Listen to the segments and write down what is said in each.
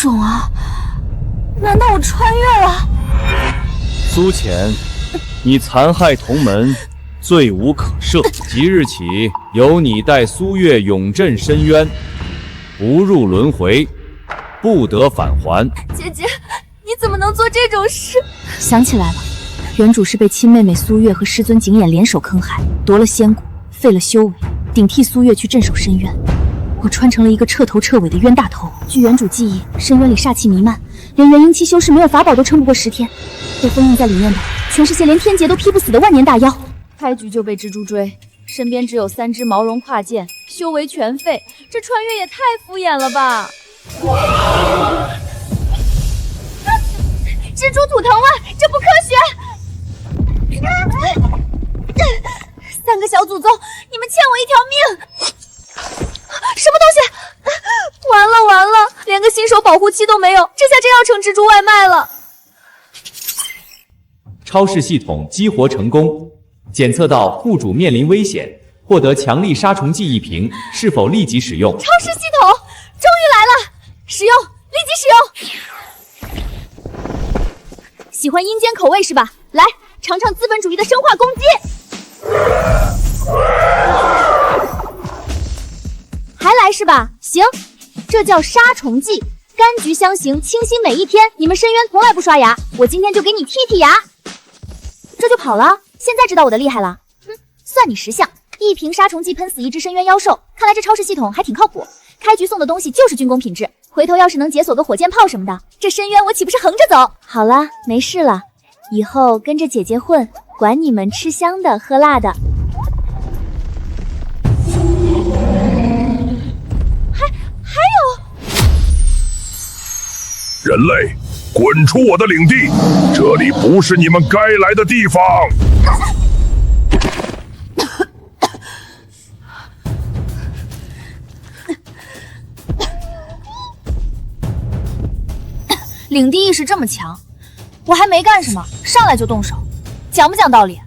种啊？难道我穿越了？苏浅，你残害同门，罪无可赦。即日起，由你带苏月永镇深渊，不入轮回，不得返还。姐姐，你怎么能做这种事？想起来了，原主是被亲妹妹苏月和师尊景琰联手坑害，夺了仙骨，废了修为，顶替苏月去镇守深渊。我穿成了一个彻头彻尾的冤大头。据原主记忆，深渊里煞气弥漫，连元婴期修士没有法宝都撑不过10天。被封印在里面的，全是些连天劫都劈不死的万年大妖。开局就被蜘蛛追，身边只有3只毛绒跨剑，修为全废，这穿越也太敷衍了吧！蜘蛛吐藤蔓，这不科学！3个小祖宗，你们欠我一条命！什么东西？完了完了，连个新手保护期都没有，这下真要成蜘蛛外卖了。超视系统激活成功，检测到户主面临危险，获得强力杀虫剂1瓶，是否立即使用？超视系统终于来了，使用，立即使用。喜欢阴间口味是吧？来，尝尝资本主义的生化攻击。还来是吧？行，这叫杀虫剂，柑橘香型，清新每一天。你们深渊从来不刷牙，我今天就给你剔剔牙。这就跑了？现在知道我的厉害了？哼，算你识相。1瓶杀虫剂喷死1只深渊妖兽，看来这超市系统还挺靠谱。开局送的东西就是军工品质，回头要是能解锁个火箭炮什么的，这深渊我岂不是横着走？好了，没事了，以后跟着姐姐混，管你们吃香的喝辣的。还有，人类，滚出我的领地！这里不是你们该来的地方。领地意识这么强，我还没干什么，上来就动手，讲不讲道理？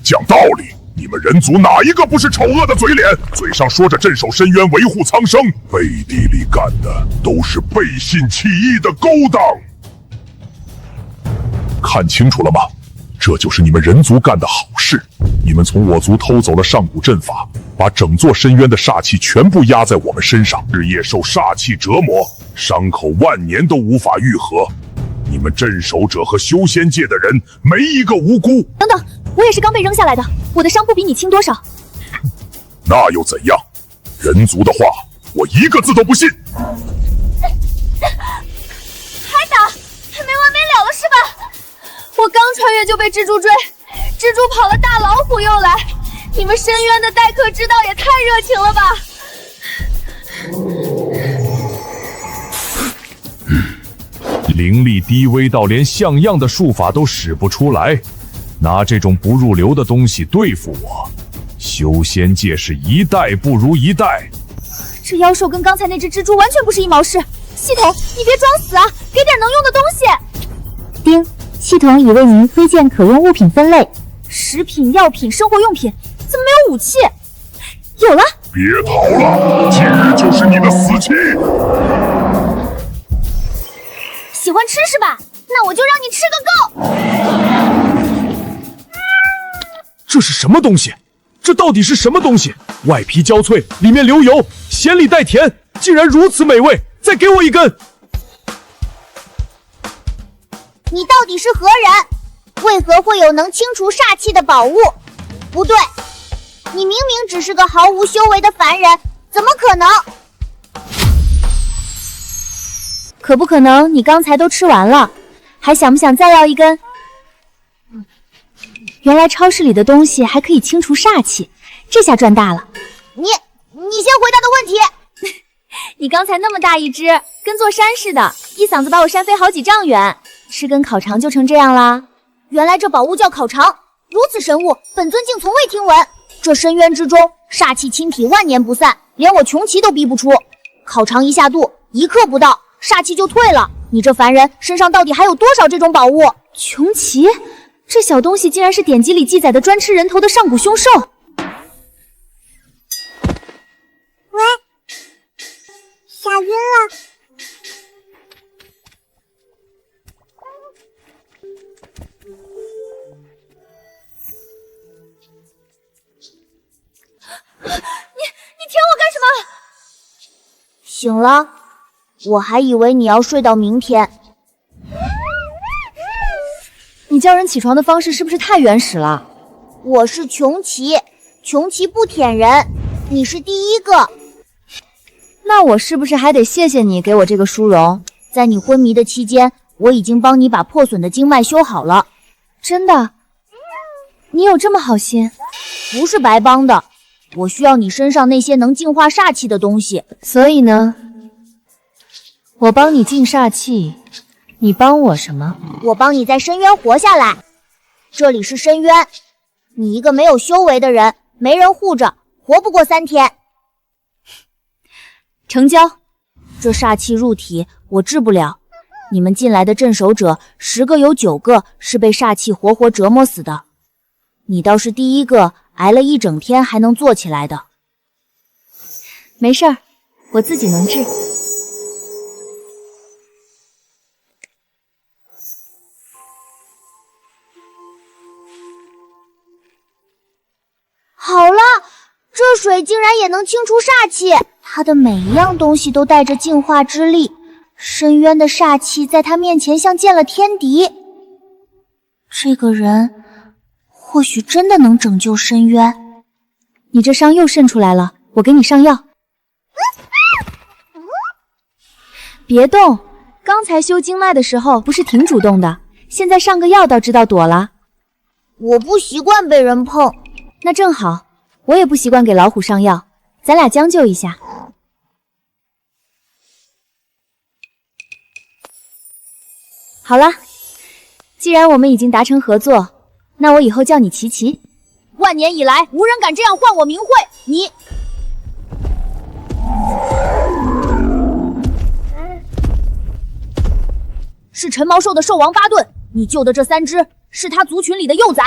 讲道理？你们人族哪一个不是丑恶的嘴脸？嘴上说着镇守深渊、维护苍生，背地里干的都是背信弃义的勾当。看清楚了吗？这就是你们人族干的好事。你们从我族偷走了上古阵法，把整座深渊的煞气全部压在我们身上，日夜受煞气折磨，伤口万年都无法愈合。你们镇守者和修仙界的人没一个无辜。等等，我也是刚被扔下来的，我的伤不比你轻多少。那又怎样？人族的话，我一个字都不信。还打，还没完没了了是吧？我刚穿越就被蜘蛛追，蜘蛛跑了，大老虎又来。你们深渊的待客之道也太热情了吧！灵力低微到连像样的术法都使不出来，拿这种不入流的东西对付我，修仙界是一代不如一代。这妖兽跟刚才那只蜘蛛完全不是一毛事。系统，你别装死啊，给点能用的东西。丁，系统已为您推荐可用物品分类：食品、药品、生活用品。怎么没有武器？有了！别逃了，今日就是你的死期！喜欢吃是吧？那我就让你吃个够！这是什么东西？这到底是什么东西？外皮焦脆，里面流油，咸里带甜，竟然如此美味！再给我一根！你到底是何人？为何会有能清除煞气的宝物？不对，你明明只是个毫无修为的凡人，怎么可能？可不可能你刚才都吃完了，还想不想再要一根？原来超市里的东西还可以清除煞气，这下赚大了。你先回答的问题。你刚才那么大一只，跟座山似的，一嗓子把我扇飞好几丈远，吃根烤肠就成这样啦？原来这宝物叫烤肠，如此神物，本尊竟从未听闻。这深渊之中，煞气侵体万年不散，连我穷奇都逼不出。烤肠一下肚，一刻不到，煞气就退了。你这凡人身上到底还有多少这种宝物？穷奇，这小东西竟然是典籍里记载的专吃人头的上古凶兽。喂，小晕了。醒了？我还以为你要睡到明天。你叫人起床的方式是不是太原始了？我是穷奇，穷奇不舔人，你是第一个。那我是不是还得谢谢你给我这个殊荣？在你昏迷的期间，我已经帮你把破损的经脉修好了。真的？你有这么好心？不是白帮的，我需要你身上那些能净化煞气的东西。所以呢，我帮你净煞气，你帮我什么？我帮你在深渊活下来。这里是深渊，你一个没有修为的人，没人护着，活不过3天。成交。这煞气入体，我治不了。你们进来的镇守者，10个有9个是被煞气活活折磨死的。你倒是第一个挨了一整天还能坐起来的。没事儿，我自己能治。好了，这水竟然也能清除煞气，它的每一样东西都带着净化之力。深渊的煞气在他面前像见了天敌。这个人或许真的能拯救深渊。你这伤又渗出来了，我给你上药。别动，刚才修经脉的时候不是挺主动的，现在上个药倒知道躲了。我不习惯被人碰。那正好，我也不习惯给老虎上药，咱俩将就一下。好了，既然我们已经达成合作，那我以后叫你琪琪。万年以来，无人敢这样唤我名讳。你是陈毛兽的兽王巴顿，你救的这3只是他族群里的幼崽。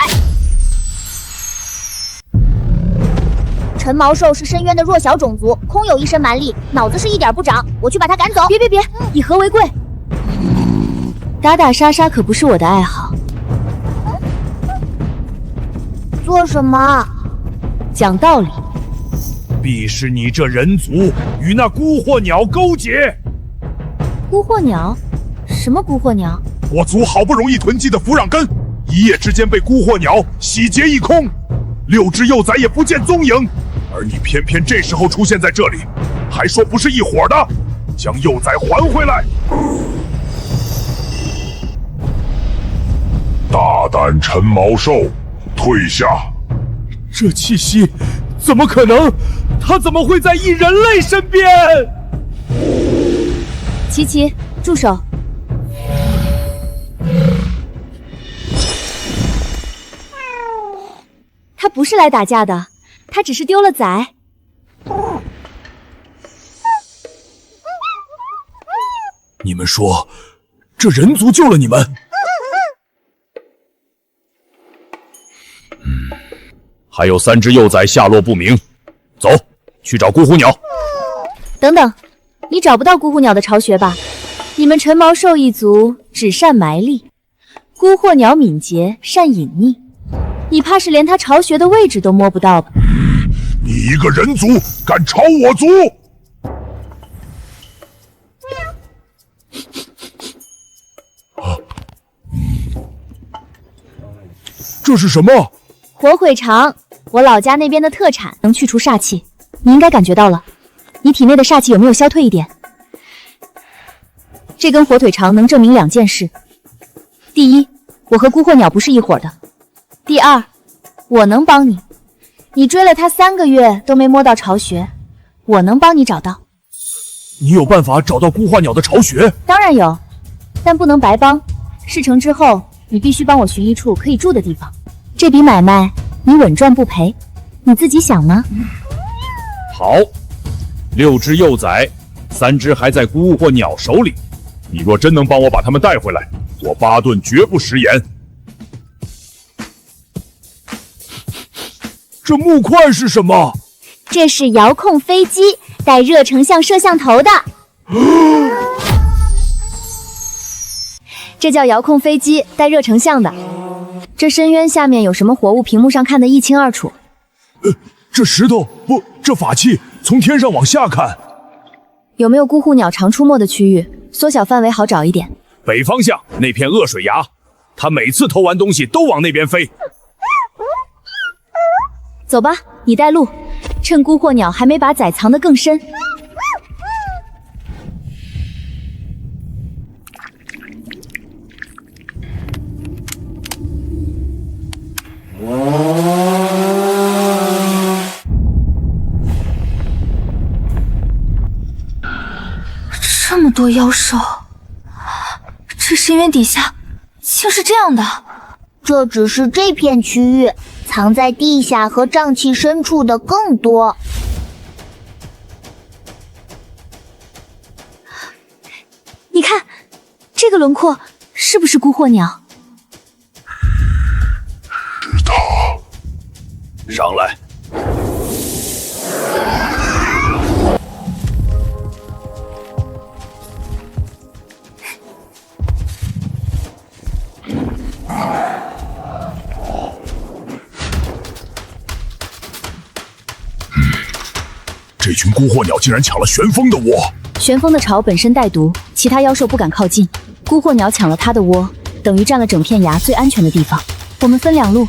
陈毛兽是深渊的弱小种族，空有一身蛮力，脑子是一点不长。我去把他赶走。别，以和为贵。打打杀杀可不是我的爱好。做什么？讲道理。必是你这人族与那孤惑鸟勾结。孤惑鸟？什么孤惑鸟？我族好不容易囤积的符壤根，一夜之间被孤惑鸟洗劫一空，6只幼崽也不见踪影。而你偏偏这时候出现在这里，还说不是一伙的，将幼崽还回来。大胆陈毛兽，退下！这气息怎么可能？他怎么会在一人类身边？琪琪，住手！他不是来打架的，他只是丢了崽。你们说，这人族救了你们？还有3只幼崽下落不明，走，去找孤虎鸟。等等，你找不到孤虎鸟的巢穴吧？你们陈毛兽一族只善埋力，孤惑鸟敏捷善隐匿，你怕是连它巢穴的位置都摸不到吧？你一个人族敢朝我族！这是什么？火腿肠，我老家那边的特产，能去除煞气。你应该感觉到了，你体内的煞气有没有消退一点？这根火腿肠能证明2件事：第一，我和孤惑鸟不是一伙的；第二，我能帮你。你追了他3个月都没摸到巢穴，我能帮你找到。你有办法找到孤化鸟的巢穴？当然有，但不能白帮。事成之后，你必须帮我寻一处可以住的地方。这笔买卖你稳赚不赔，你自己想呢？好，6只幼崽，3只还在孤惑鸟手里。你若真能帮我把他们带回来，我巴顿绝不食言。这木块是什么？这是遥控飞机，带热成像摄像头的。这叫遥控飞机，带热成像的。这深渊下面有什么活物，屏幕上看得一清二楚。这石头不，这法器从天上往下看。有没有孤户鸟常出没的区域？缩小范围好找一点。北方向那片恶水崖，它每次偷完东西都往那边飞。走吧，你带路，趁孤惑鸟还没把崽藏得更深。这么多妖兽，这深渊底下竟是这样的。这只是这片区域，藏在地下和瘴气深处的更多。你看，这个轮廓是不是孤惑鸟？是他。上来。这群孤惑鸟竟然抢了旋风的窝！旋风的巢本身带毒，其他妖兽不敢靠近。孤惑鸟抢了它的窝，等于占了整片崖最安全的地方。我们分两路，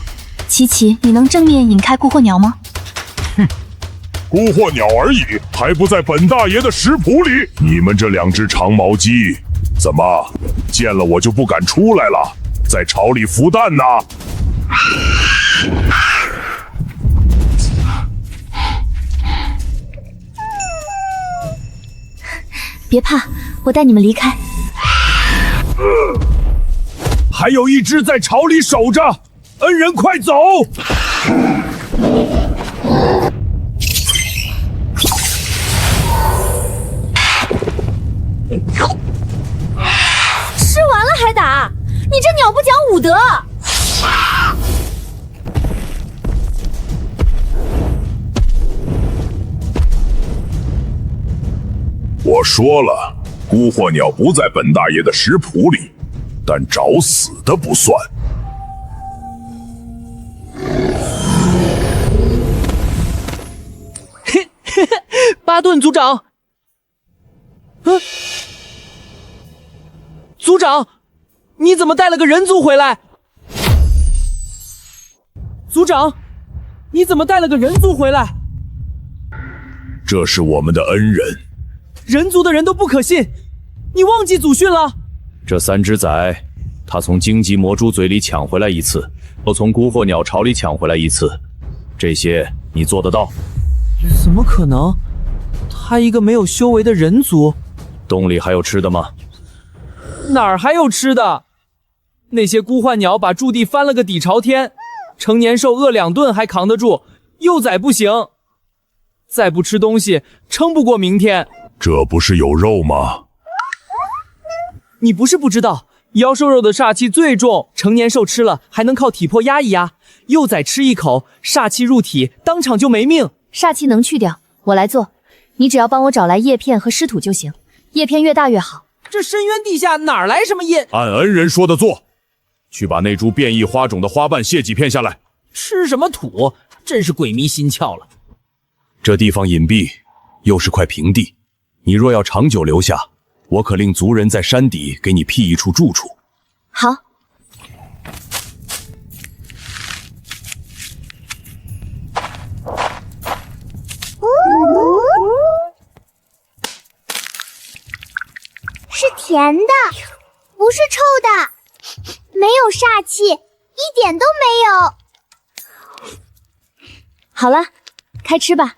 琪琪，你能正面引开孤惑鸟吗？哼，孤惑鸟而已，还不在本大爷的食谱里。你们这两只长毛鸡，怎么见了我就不敢出来了？在巢里孵蛋呢？别怕，我带你们离开。还有一只在巢里守着，恩人快走！吃完了还打，你这鸟不讲武德！我说了，孤惑鸟不在本大爷的食谱里，但找死的不算。巴顿族长，族长，你怎么带了个人族回来？族长，你怎么带了个人族回来？这是我们的恩人。人族的人都不可信，你忘记祖训了？这三只崽，他从荆棘魔蛛嘴里抢回来一次，又从孤惑鸟巢里抢回来一次，这些你做得到？怎么可能？他一个没有修为的人族，洞里还有吃的吗？哪儿还有吃的？那些孤幻鸟把驻地翻了个底朝天，成年兽饿2顿还扛得住，幼崽不行，再不吃东西，撑不过明天。这不是有肉吗？你不是不知道，妖兽肉的煞气最重，成年兽吃了还能靠体魄压一压，幼崽吃一口，煞气入体，当场就没命。煞气能去掉，我来做，你只要帮我找来叶片和尸土就行，叶片越大越好。这深渊地下哪来什么叶？按恩人说的做，去把那株变异花种的花瓣卸几片下来。吃什么土？真是鬼迷心窍了。这地方隐蔽，又是块平地，你若要长久留下，我可令族人在山底给你辟一处住处。好。是甜的，不是臭的，没有煞气，一点都没有。好了，开吃吧。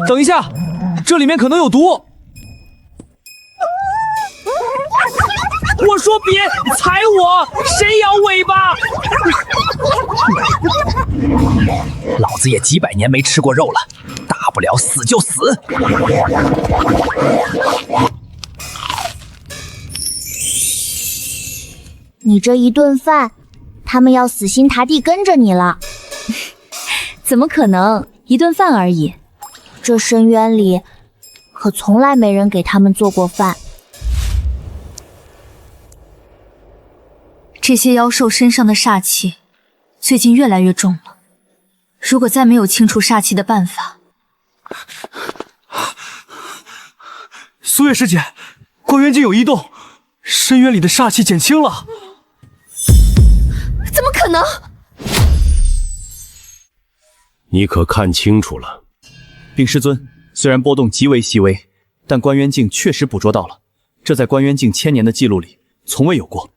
等一下，这里面可能有毒。我说别踩我，谁摇尾巴？老子也几百年没吃过肉了，大不了死就死。你这一顿饭，他们要死心塌地跟着你了。怎么可能？一顿饭而已。这深渊里，可从来没人给他们做过饭。这些妖兽身上的煞气，最近越来越重了。如果再没有清除煞气的办法，苏月师姐，关元境有异动，深渊里的煞气减轻了。怎么可能？你可看清楚了？禀师尊，虽然波动极为细微，但关元境确实捕捉到了，这在关元境1000年的记录里从未有过。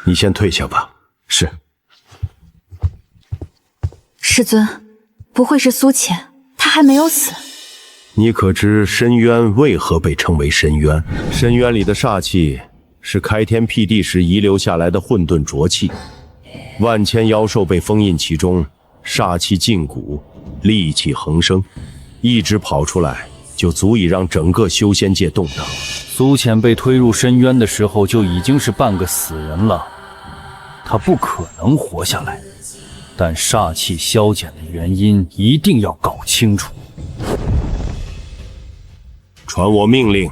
你先退下吧。是。师尊，不会是苏浅，他还没有死。你可知深渊为何被称为深渊？深渊里的煞气是开天辟地时遗留下来的混沌浊气，万千妖兽被封印其中，煞气禁锢，戾气横生，一直跑出来，就足以让整个修仙界动荡。苏浅被推入深渊的时候就已经是半个死人了，他不可能活下来。但煞气消减的原因一定要搞清楚。传我命令，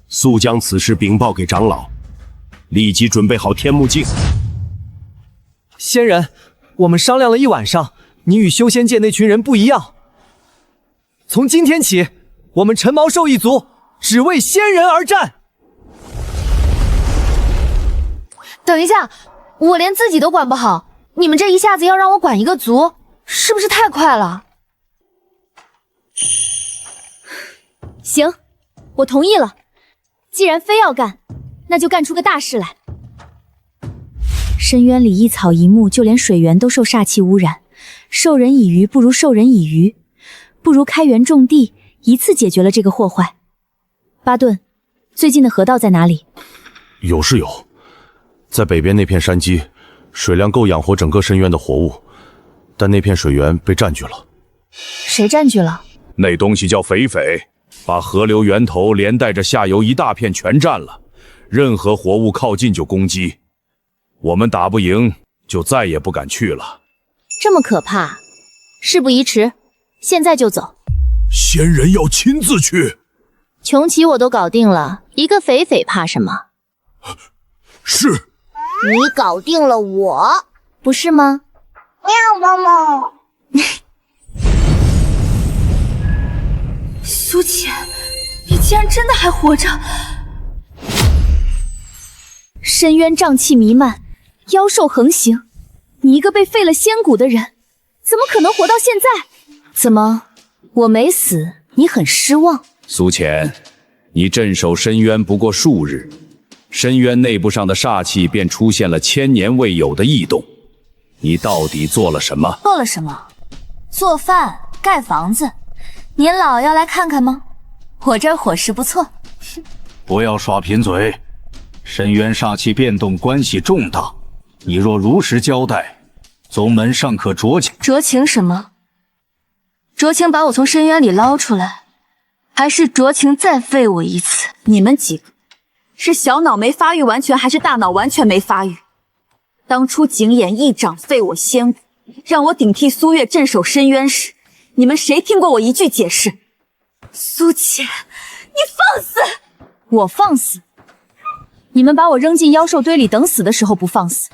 速将此事禀报给长老，立即准备好天目镜。仙人，我们商量了一晚上，你与修仙界那群人不一样。从今天起，我们陈毛兽一族只为仙人而战。等一下，我连自己都管不好，你们这一下子要让我管一个族，是不是太快了？行，我同意了。既然非要干，那就干出个大事来。深渊里一草一木，就连水源都受煞气污染，授人以鱼不如授人以渔，不如开源种地，一次解决了这个祸患。巴顿，最近的河道在哪里？有是有，在北边那片山基，水量够养活整个深渊的活物，但那片水源被占据了。谁占据了？那东西叫匪匪，把河流源头连带着下游一大片全占了，任何活物靠近就攻击，我们打不赢就再也不敢去了。这么可怕，事不宜迟，现在就走。仙人要亲自去。穷奇我都搞定了，一个匪匪怕什么？是。你搞定了我，不是吗？喵猫猫。苏浅，你竟然真的还活着！深渊瘴气弥漫，妖兽横行，你一个被废了仙骨的人，怎么可能活到现在？怎么，我没死，你很失望？苏浅，你镇守深渊不过数日，深渊内部上的煞气便出现了1000年未有的异动，你到底做了什么？做了什么？做饭、盖房子。您老要来看看吗？我这儿伙食不错。不要耍贫嘴，深渊煞气变动关系重大，你若如实交代，宗门尚可酌情。酌情什么？酌情把我从深渊里捞出来，还是酌情再废我一次？你们几个是小脑没发育完全，还是大脑完全没发育？当初景琰一掌废我仙骨，让我顶替苏月镇守深渊时，你们谁听过我一句解释？苏浅，你放肆！我放肆？你们把我扔进妖兽堆里等死的时候不放肆，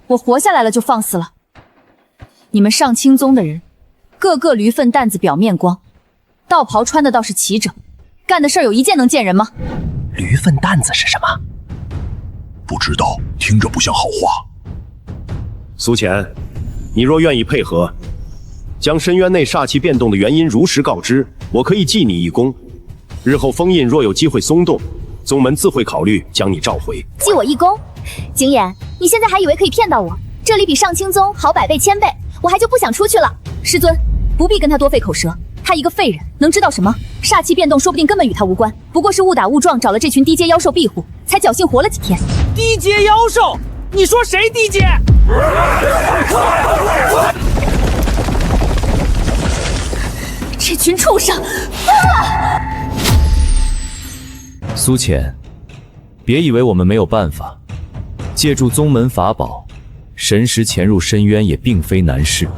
我活下来了就放肆了。你们上清宗的人，个个驴粪蛋子表面光，道袍穿的倒是齐整，干的事儿有一件能见人吗？驴粪蛋子是什么？不知道，听着不像好话。苏浅，你若愿意配合，将深渊内煞气变动的原因如实告知，我可以记你一功。日后封印若有机会松动，宗门自会考虑将你召回。记我一功？景琰，你现在还以为可以骗到我？这里比上清宗好100倍1000倍，我还就不想出去了。师尊，不必跟他多费口舌，他一个废人能知道什么？煞气变动说不定根本与他无关，不过是误打误撞找了这群低阶妖兽庇护，才侥幸活了几天。低阶妖兽？你说谁低阶？这群畜生，疯了！苏浅，别以为我们没有办法，借助宗门法宝，神识潜入深渊也并非难事。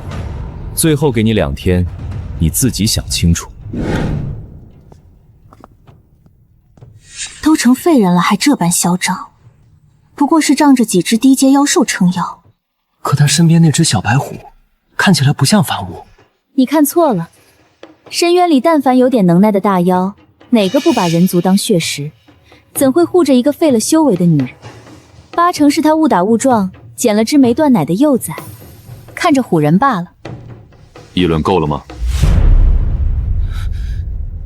最后给你2天，你自己想清楚。都成废人了还这般嚣张，不过是仗着几只低阶妖兽撑腰。可他身边那只小白虎看起来不像凡物。你看错了，深渊里但凡有点能耐的大妖，哪个不把人族当血食？怎会护着一个废了修为的女人？八成是他误打误撞捡了只没断奶的幼崽，看着唬人罢了。议论够了吗？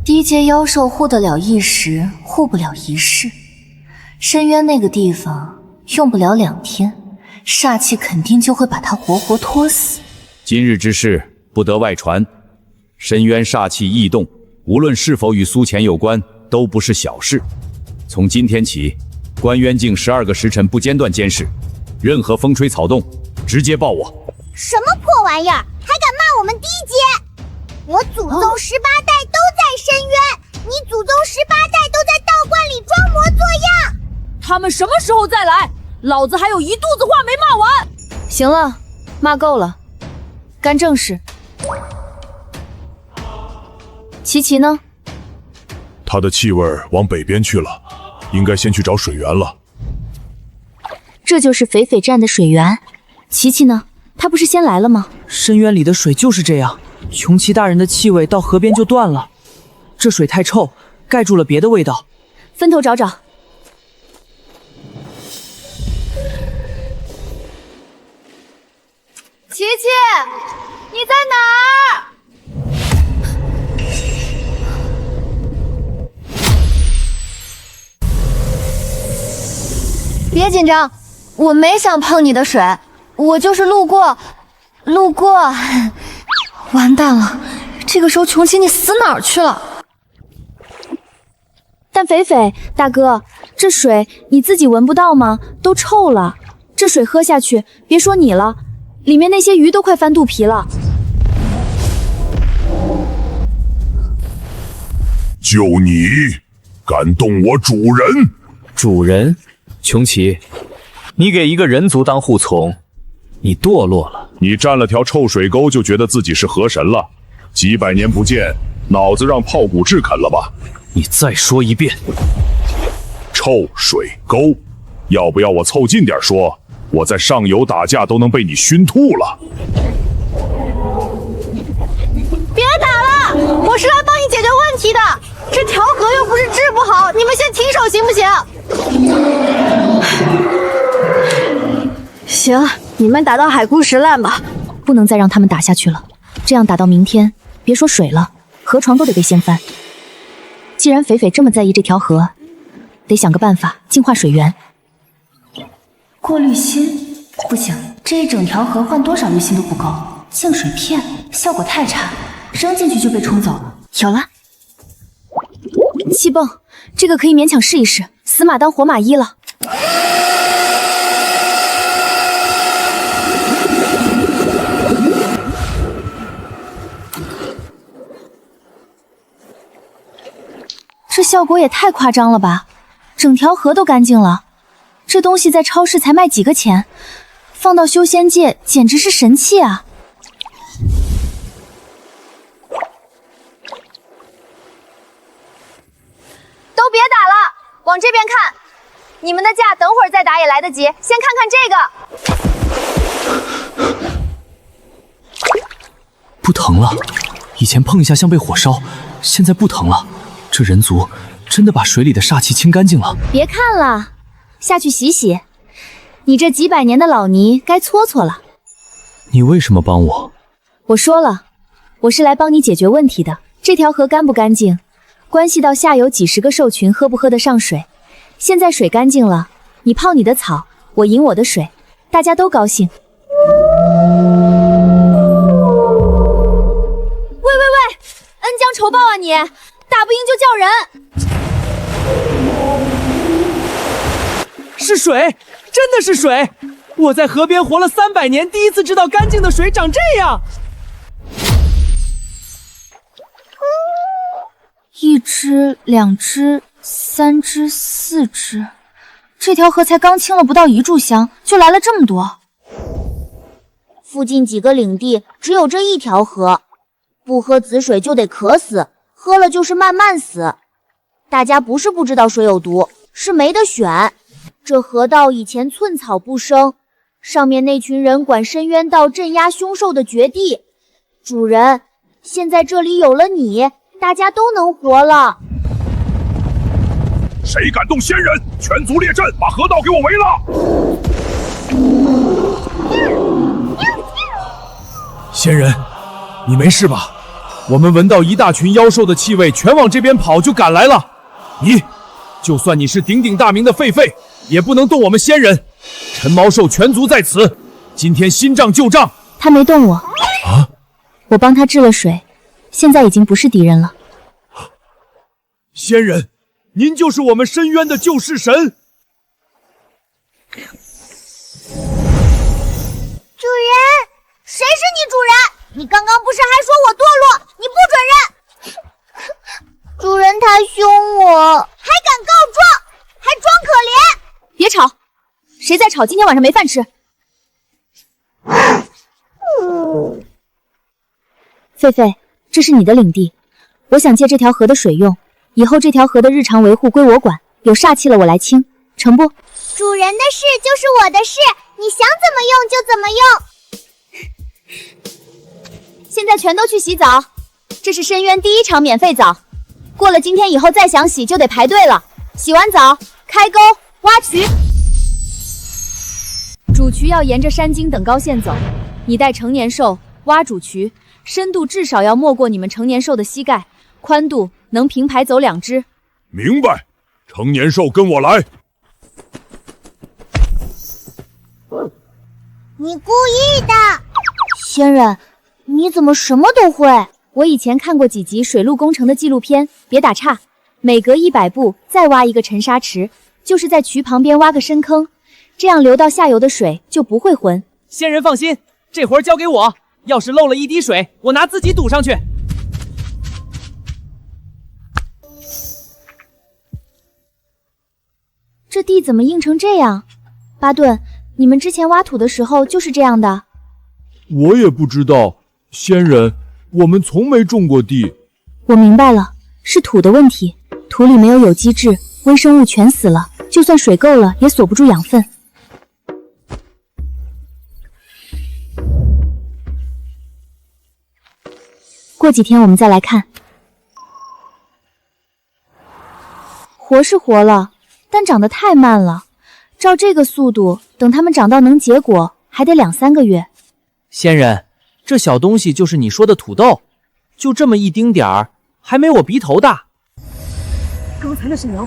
低阶妖兽护得了一时，护不了一世。深渊那个地方用不了2天，煞气肯定就会把他活活拖死。今日之事不得外传。深渊煞气异动，无论是否与苏浅有关，都不是小事。从今天起，关渊境12个时辰不间断监视，任何风吹草动，直接报我。什么破玩意儿，还敢骂我们低阶？我祖宗18代都在深渊，你祖宗18代都在道观里装模作样。他们什么时候再来？老子还有一肚子话没骂完。行了，骂够了，干正事。琪琪呢？他的气味往北边去了，应该先去找水源了。这就是翡翡站的水源。琪琪呢？他不是先来了吗？深渊里的水就是这样，穷奇大人的气味到河边就断了。这水太臭，盖住了别的味道。分头找找。琪琪，你在哪儿？别紧张，我没想碰你的水，我就是路过。完蛋了，这个时候穷奇你死哪儿去了？但翡翡大哥，这水你自己闻不到吗？都臭了，这水喝下去，别说你了，里面那些鱼都快翻肚皮了。就你敢动我主人？主人？穷奇，你给一个人族当护从，你堕落了。你占了条臭水沟就觉得自己是河神了？几百年不见，脑子让泡骨雉啃了吧？你再说一遍。臭水沟，要不要我凑近点说？我在上游打架都能被你熏吐了。别打了，我是来帮你解决问题的。这条河又不是治不好，你们先停手行不行？行，你们打到海枯石烂吧，不能再让他们打下去了。这样打到明天，别说水了，河床都得被掀翻。既然翡翡这么在意这条河，得想个办法净化水源。过滤芯不行，这一整条河换多少滤芯都不够。净水片效果太差，扔进去就被冲走了。有了，气泵，这个可以勉强试一试。死马当活马医了。这效果也太夸张了吧！整条河都干净了，这东西在超市才卖几个钱，放到修仙界简直是神器啊！都别打了，往这边看。你们的架等会儿再打也来得及，先看看这个。不疼了，以前碰一下像被火烧，现在不疼了。这人族真的把水里的煞气清干净了。别看了，下去洗洗。你这几百年的老泥该搓搓了。你为什么帮我？我说了，我是来帮你解决问题的。这条河干不干净，关系到下游几十个兽群喝不喝得上水。现在水干净了，你泡你的草，我饮我的水，大家都高兴。喂，恩将仇报啊你！打不赢就叫人。是水，真的是水！我在河边活了300年，第一次知道干净的水长这样。1只、2只、3只、4只，这条河才刚清了不到1炷香，就来了这么多。附近几个领地只有这一条河，不喝紫水就得渴死，喝了就是慢慢死。大家不是不知道水有毒，是没得选。这河道以前寸草不生，上面那群人管深渊道镇压凶兽的绝地。主人，现在这里有了你，大家都能活了。谁敢动仙人，全族列阵，把河道给我围了！仙人，你没事吧？我们闻到一大群妖兽的气味，全往这边跑，就赶来了。就算你是鼎鼎大名的狒狒，也不能动我们仙人。陈毛兽全族在此，今天新账旧账。他没动我啊，我帮他治了水，现在已经不是敌人了。仙人，您就是我们深渊的救世神。主人，谁是你主人？你刚刚不是还说我堕落，你不准认！主人他凶我，还敢告状，还装可怜！别吵，谁在吵？今天晚上没饭吃。狒狒，这是你的领地，我想借这条河的水用，以后这条河的日常维护归我管，有煞气了我来清，成不？主人的事就是我的事，你想怎么用就怎么用。现在全都去洗澡，这是深渊第一场免费澡，过了今天以后再想洗就得排队了。洗完澡开沟挖渠，主渠要沿着山径等高线走，你带成年兽挖主渠，深度至少要没过你们成年兽的膝盖，宽度能平排走2只。明白，成年兽跟我来。你故意的，仙人，你怎么什么都会？我以前看过几集水陆工程的纪录片，别打岔。每隔100步再挖一个沉沙池，就是在渠旁边挖个深坑，这样流到下游的水就不会浑。仙人放心，这活交给我，要是漏了一滴水，我拿自己堵上去。这地怎么硬成这样？巴顿，你们之前挖土的时候就是这样的？我也不知道，仙人，我们从没种过地。我明白了，是土的问题，土里没有有机质，微生物全死了，就算水够了也锁不住养分。过几天我们再来看。活是活了，但长得太慢了，照这个速度，等它们长到能结果，还得2-3个月。仙人，这小东西就是你说的土豆，就这么一丁点儿，还没我鼻头大。刚才那是苗，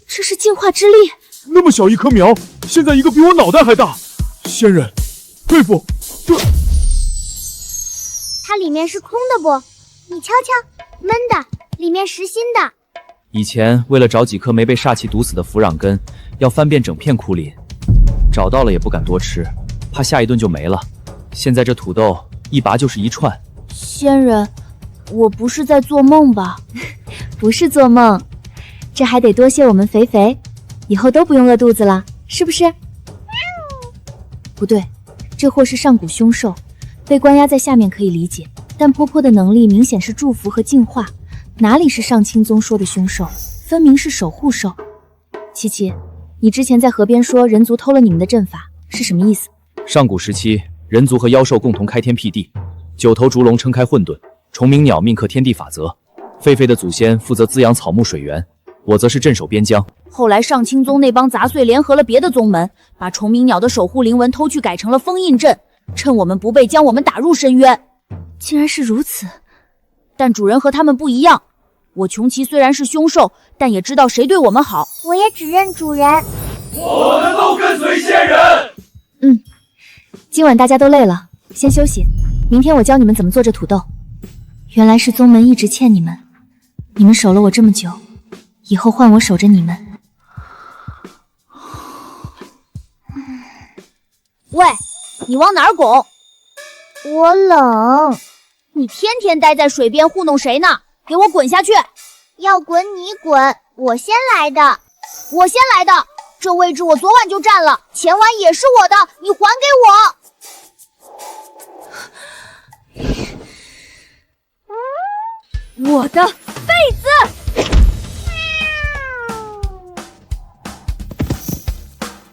这是进化之力。那么小一棵苗，现在一个比我脑袋还大。仙人，佩服。它里面是空的不？你瞧瞧，闷的，里面实心的。以前为了找几颗没被煞气毒死的腐壤根，要翻遍整片枯林，找到了也不敢多吃，怕下一顿就没了。现在这土豆一拔就是一串。仙人，我不是在做梦吧？不是做梦，这还得多谢我们肥肥，以后都不用饿肚子了，是不是？不对，这货是上古凶兽，被关押在下面可以理解，但婆婆的能力明显是祝福和净化，哪里是上清宗说的凶兽，分明是守护兽。琪琪，你之前在河边说人族偷了你们的阵法，是什么意思？上古时期，人族和妖兽共同开天辟地，9头烛龙撑开混沌，虫鸣鸟命克天地法则。狒狒的祖先负责滋养草木水源，我则是镇守边疆。后来上清宗那帮杂碎联合了别的宗门，把虫鸣鸟的守护灵纹偷去改成了封印阵，趁我们不备将我们打入深渊。竟然是如此，但主人和他们不一样。我穷奇虽然是凶兽，但也知道谁对我们好。我也只认主人。我们都跟随仙人。今晚大家都累了，先休息。明天我教你们怎么做这土豆。原来是宗门一直欠你们，你们守了我这么久，以后换我守着你们。喂，你往哪儿拱？我冷。你天天待在水边糊弄谁呢？给我滚下去！要滚你滚，我先来的。我先来的，这位置我昨晚就占了，前晚也是我的，你还给我！我的被子！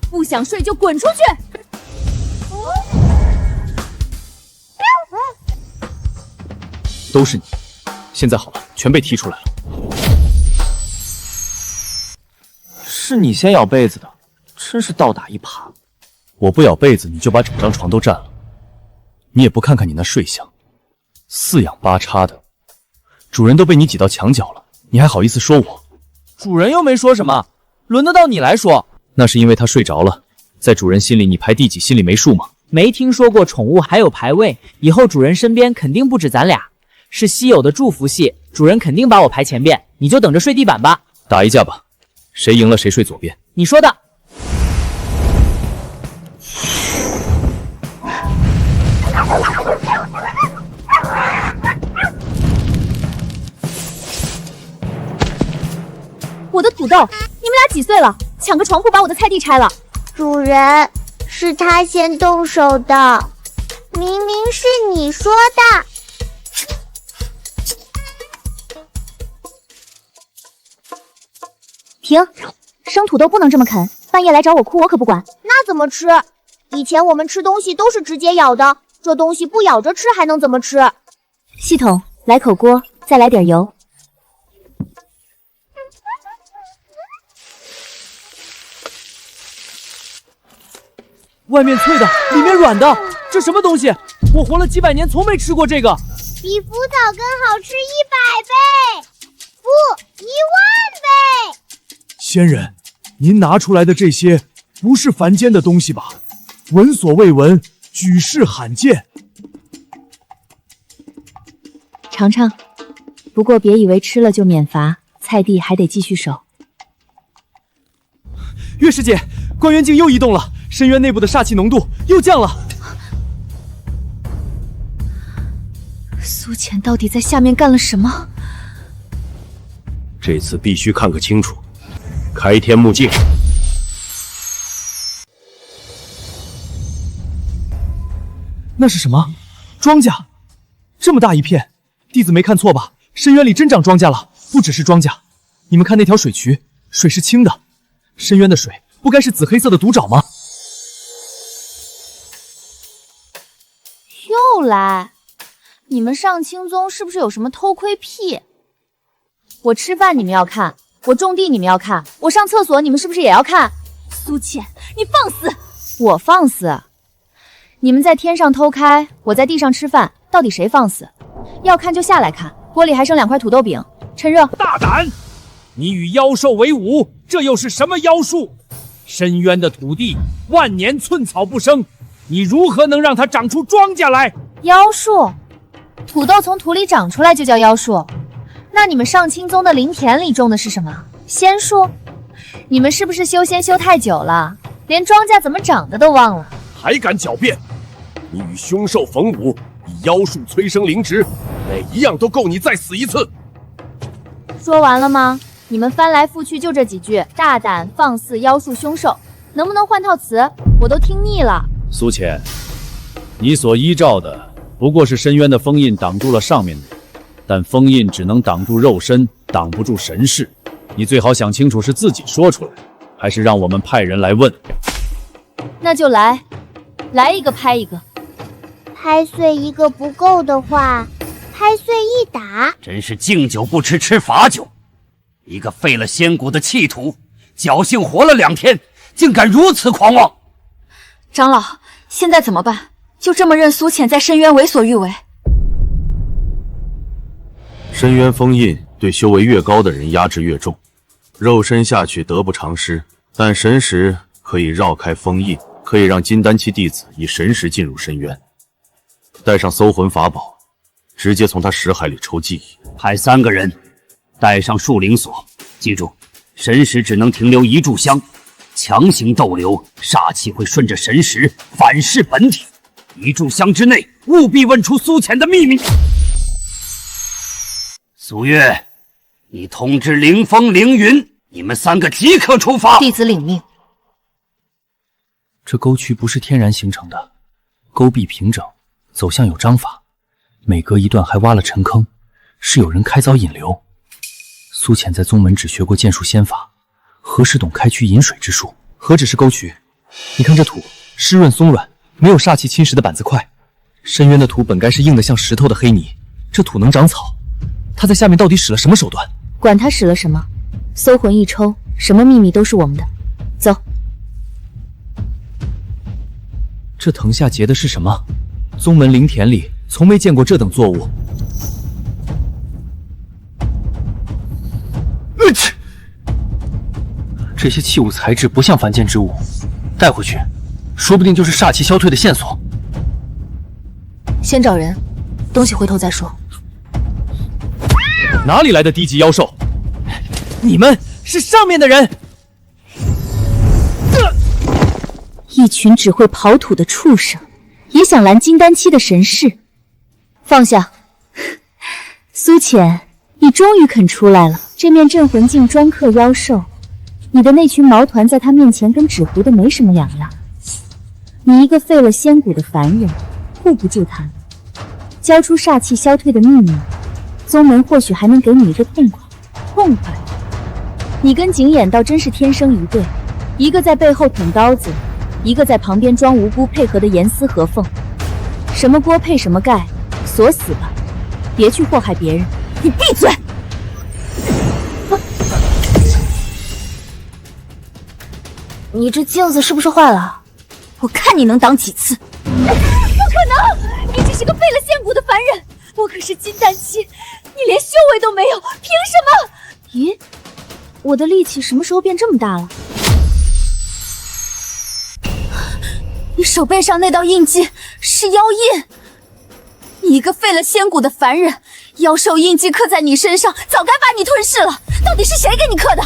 不想睡就滚出去！都是你。现在好了，全被踢出来了。是你先咬被子的，真是倒打一耙。我不咬被子，你就把整张床都占了。你也不看看你那睡相，四仰八叉的，主人都被你挤到墙角了，你还好意思说我？主人又没说什么，轮得到你来说？那是因为他睡着了，在主人心里你排第几，心里没数吗？没听说过宠物还有排位，以后主人身边肯定不止咱俩，是稀有的祝福系，主人肯定把我排前边，你就等着睡地板吧。打一架吧，谁赢了谁睡左边。你说的。我的土豆，你们俩几岁了？抢个床铺把我的菜地拆了。主人，是他先动手的，明明是你说的。停，生土豆不能这么啃，半夜来找我哭我可不管。那怎么吃？以前我们吃东西都是直接咬的，这东西不咬着吃还能怎么吃？系统，来口锅，再来点油。外面脆的，里面软的，这什么东西？我活了几百年从没吃过这个。比腐草根好吃100倍，不，10000倍。仙人，您拿出来的这些不是凡间的东西吧？闻所未闻，举世罕见。尝尝，不过别以为吃了就免罚，菜地还得继续守。月师姐，关元镜又移动了，深渊内部的煞气浓度又降了。苏浅到底在下面干了什么？这次必须看个清楚。开天目镜。那是什么？庄稼，这么大一片，弟子没看错吧？深渊里真长庄稼了，不只是庄稼。你们看那条水渠，水是清的，深渊的水不该是紫黑色的毒沼吗？又来，你们上清宗是不是有什么偷窥癖？我吃饭你们要看，我种地你们要看，我上厕所你们是不是也要看？苏浅，你放肆！我放肆？你们在天上偷开，我在地上吃饭，到底谁放肆？要看就下来看，锅里还剩2块土豆饼，趁热。大胆！你与妖兽为伍，这又是什么妖术？深渊的土地万年寸草不生，你如何能让它长出庄稼来？妖术？土豆从土里长出来就叫妖术？那你们上清宗的灵田里种的是什么？仙术？你们是不是修仙修太久了，连庄稼怎么长的都忘了？还敢狡辩！你与凶兽逢伍，以妖术催生灵植，每一样都够你再死一次。说完了吗？你们翻来覆去就这几句，大胆放肆妖术凶兽，能不能换套词？我都听腻了。苏浅，你所依照的不过是深渊的封印挡住了上面的，但封印只能挡住肉身，挡不住神识。你最好想清楚是自己说出来，还是让我们派人来问。那就来一个拍一个。拍碎一个不够的话，拍碎一打。真是敬酒不吃吃罚酒，一个废了仙骨的弃土，侥幸活了2天，竟敢如此狂妄！长老，现在怎么办？就这么任苏浅在深渊为所欲为？深渊封印对修为越高的人压制越重，肉身下去得不偿失，但神识可以绕开封印，可以让金丹期弟子以神识进入深渊，带上搜魂法宝，直接从他识海里抽记忆。派3个人，带上树灵锁，记住，神识只能停留1炷香，强行逗留，煞气会顺着神识反噬本体。1炷香之内，务必问出苏浅的秘密。苏月，你通知凌风、凌云，你们3个即刻出发。弟子领命。这沟渠不是天然形成的，沟壁平整，走向有章法，每隔一段还挖了沉坑，是有人开凿引流。苏浅在宗门只学过剑术仙法，何时懂开渠引水之术？何止是沟渠？你看这土湿润松软，没有煞气侵蚀的板子块。深渊的土本该是硬得像石头的黑泥，这土能长草，他在下面到底使了什么手段？管他使了什么，搜魂一抽，什么秘密都是我们的。走。这藤下结的是什么？宗门灵田里从没见过这等作物。这些器物材质不像凡间之物，带回去，说不定就是煞气消退的线索。先找人，东西回头再说。哪里来的低级妖兽？你们是上面的人！一群只会刨土的畜生，也想拦金丹期的神识。放下。苏浅，你终于肯出来了。这面镇魂镜专克妖兽，你的那群毛团在他面前跟纸糊的没什么两样。你一个废了仙骨的凡人，护不住他。交出煞气消退的秘密，宗门或许还能给你一个痛快。痛快？你跟景琰倒真是天生一对，一个在背后捅刀子，一个在旁边装无辜配合的严丝合缝。什么锅配什么盖，锁死吧，别去祸害别人。你闭嘴！你这镜子是不是坏了？我看你能挡几次！不可能！你只是个废了仙骨的凡人，我可是金丹期，你连修为都没有，凭什么？咦，我的力气什么时候变这么大了？你手背上那道印记是妖印，你一个废了仙骨的凡人，妖兽印记刻在你身上，早该把你吞噬了。到底是谁给你刻的？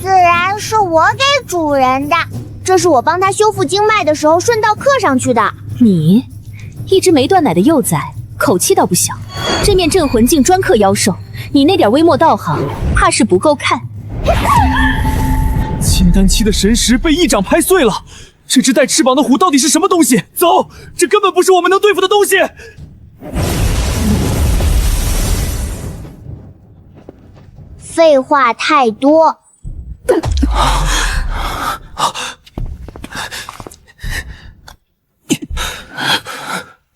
自然是我给主人的，这是我帮他修复经脉的时候顺道刻上去的。你，一只没断奶的幼崽，口气倒不小。这面镇魂镜专克妖兽，你那点微末道行，怕是不够看。金丹期的神石被一掌拍碎了，这只带翅膀的虎到底是什么东西？走，这根本不是我们能对付的东西。废话太多。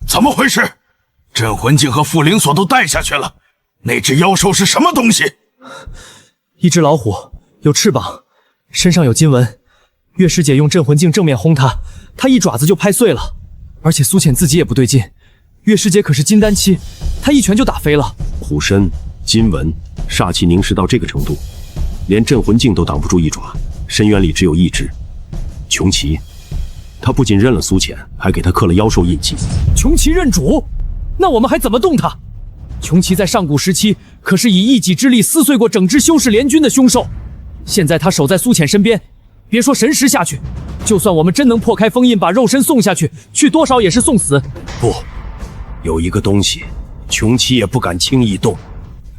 怎么回事？镇魂镜和附灵锁都带下去了，那只妖兽是什么东西？一只老虎，有翅膀，身上有金纹。月师姐用镇魂镜正面轰它，它一爪子就拍碎了。而且苏浅自己也不对劲，月师姐可是金丹期，她一拳就打飞了。虎身、金纹，煞气凝实到这个程度，连镇魂镜都挡不住一爪。深渊里只有一只，穷奇。他不仅认了苏浅，还给他刻了妖兽印记。穷奇认主？那我们还怎么动他？穷奇在上古时期可是以一己之力撕碎过整支修士联军的凶兽，现在他守在苏浅身边，别说神识下去，就算我们真能破开封印，把肉身送下去，去多少也是送死。不，有一个东西，穷奇也不敢轻易动。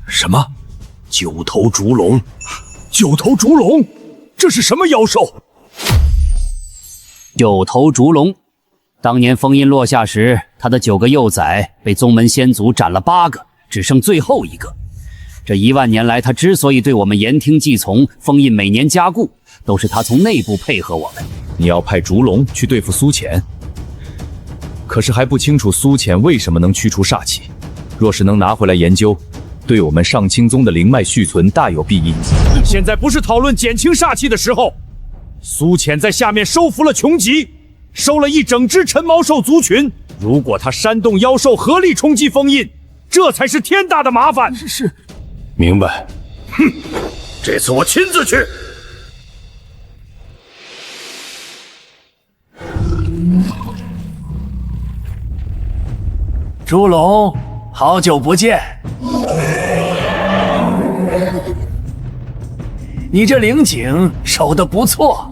什么？九头烛龙。九头烛龙？这是什么妖兽？九头烛龙，当年封印落下时，他的9个幼崽被宗门先祖斩了8个，只剩最后一个。这1万年来，他之所以对我们言听计从，封印每年加固，都是他从内部配合我们。你要派烛龙去对付苏浅，可是还不清楚苏浅为什么能驱除煞气。若是能拿回来研究，对我们上清宗的灵脉续存大有裨益。现在不是讨论减轻煞气的时候。苏浅在下面收服了穷极，收了一整支陈毛兽族群。如果他煽动妖兽合力冲击封印，这才是天大的麻烦。是，明白。哼，这次我亲自去。烛龙，好久不见。你这灵井守得不错。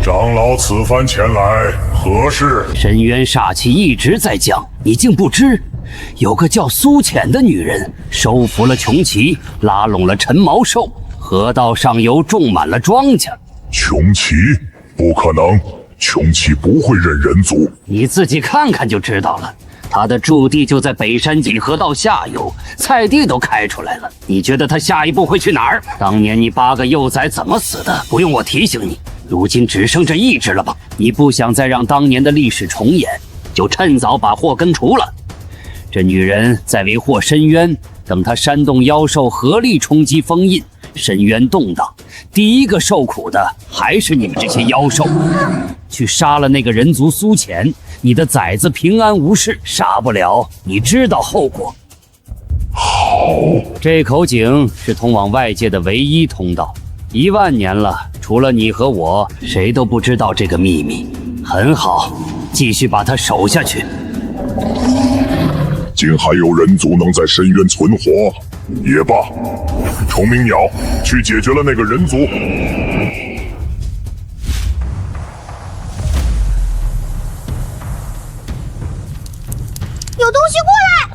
长老此番前来何事？深渊煞气一直在降，你竟不知？有个叫苏浅的女人收服了穷奇，拉拢了陈毛兽，河道上游种满了庄稼。穷奇？不可能，穷奇不会认人族。你自己看看就知道了。他的驻地就在北山井河道下游，菜地都开出来了。你觉得他下一步会去哪儿？当年你8个幼崽怎么死的？不用我提醒你，如今只剩这1只了吧？你不想再让当年的历史重演，就趁早把祸根除了。这女人在为祸深渊，等她煽动妖兽合力冲击封印，深渊动荡，第一个受苦的还是你们这些妖兽。去杀了那个人族苏浅，你的崽子平安无事；杀不了，你知道后果。好，这口井是通往外界的唯一通道，10000年了，除了你和我，谁都不知道这个秘密。很好，继续把它守下去。竟还有人族能在深渊存活，也罢。虫鸣鸟去解决了那个人族。有东西过来！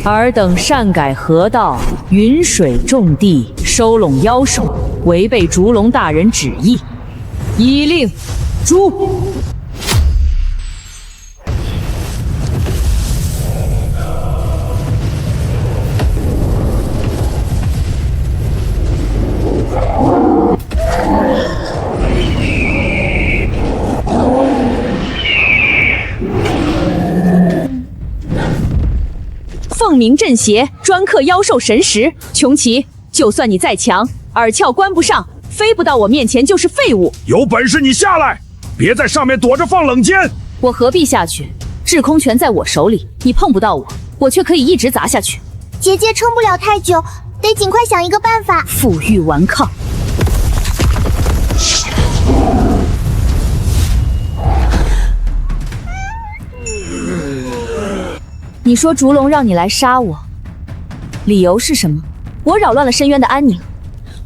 尔等擅改河道，云水种地，收拢妖兽，违背烛龙大人旨意，依令诛。凤鸣镇邪，专克妖兽神识。穷奇，就算你再强，耳壳关不上，飞不到我面前就是废物。有本事你下来，别在上面躲着放冷箭。我何必下去？制空权在我手里，你碰不到我，我却可以一直砸下去。姐姐撑不了太久，得尽快想一个办法。负隅顽抗。你说烛龙让你来杀我，理由是什么？我扰乱了深渊的安宁，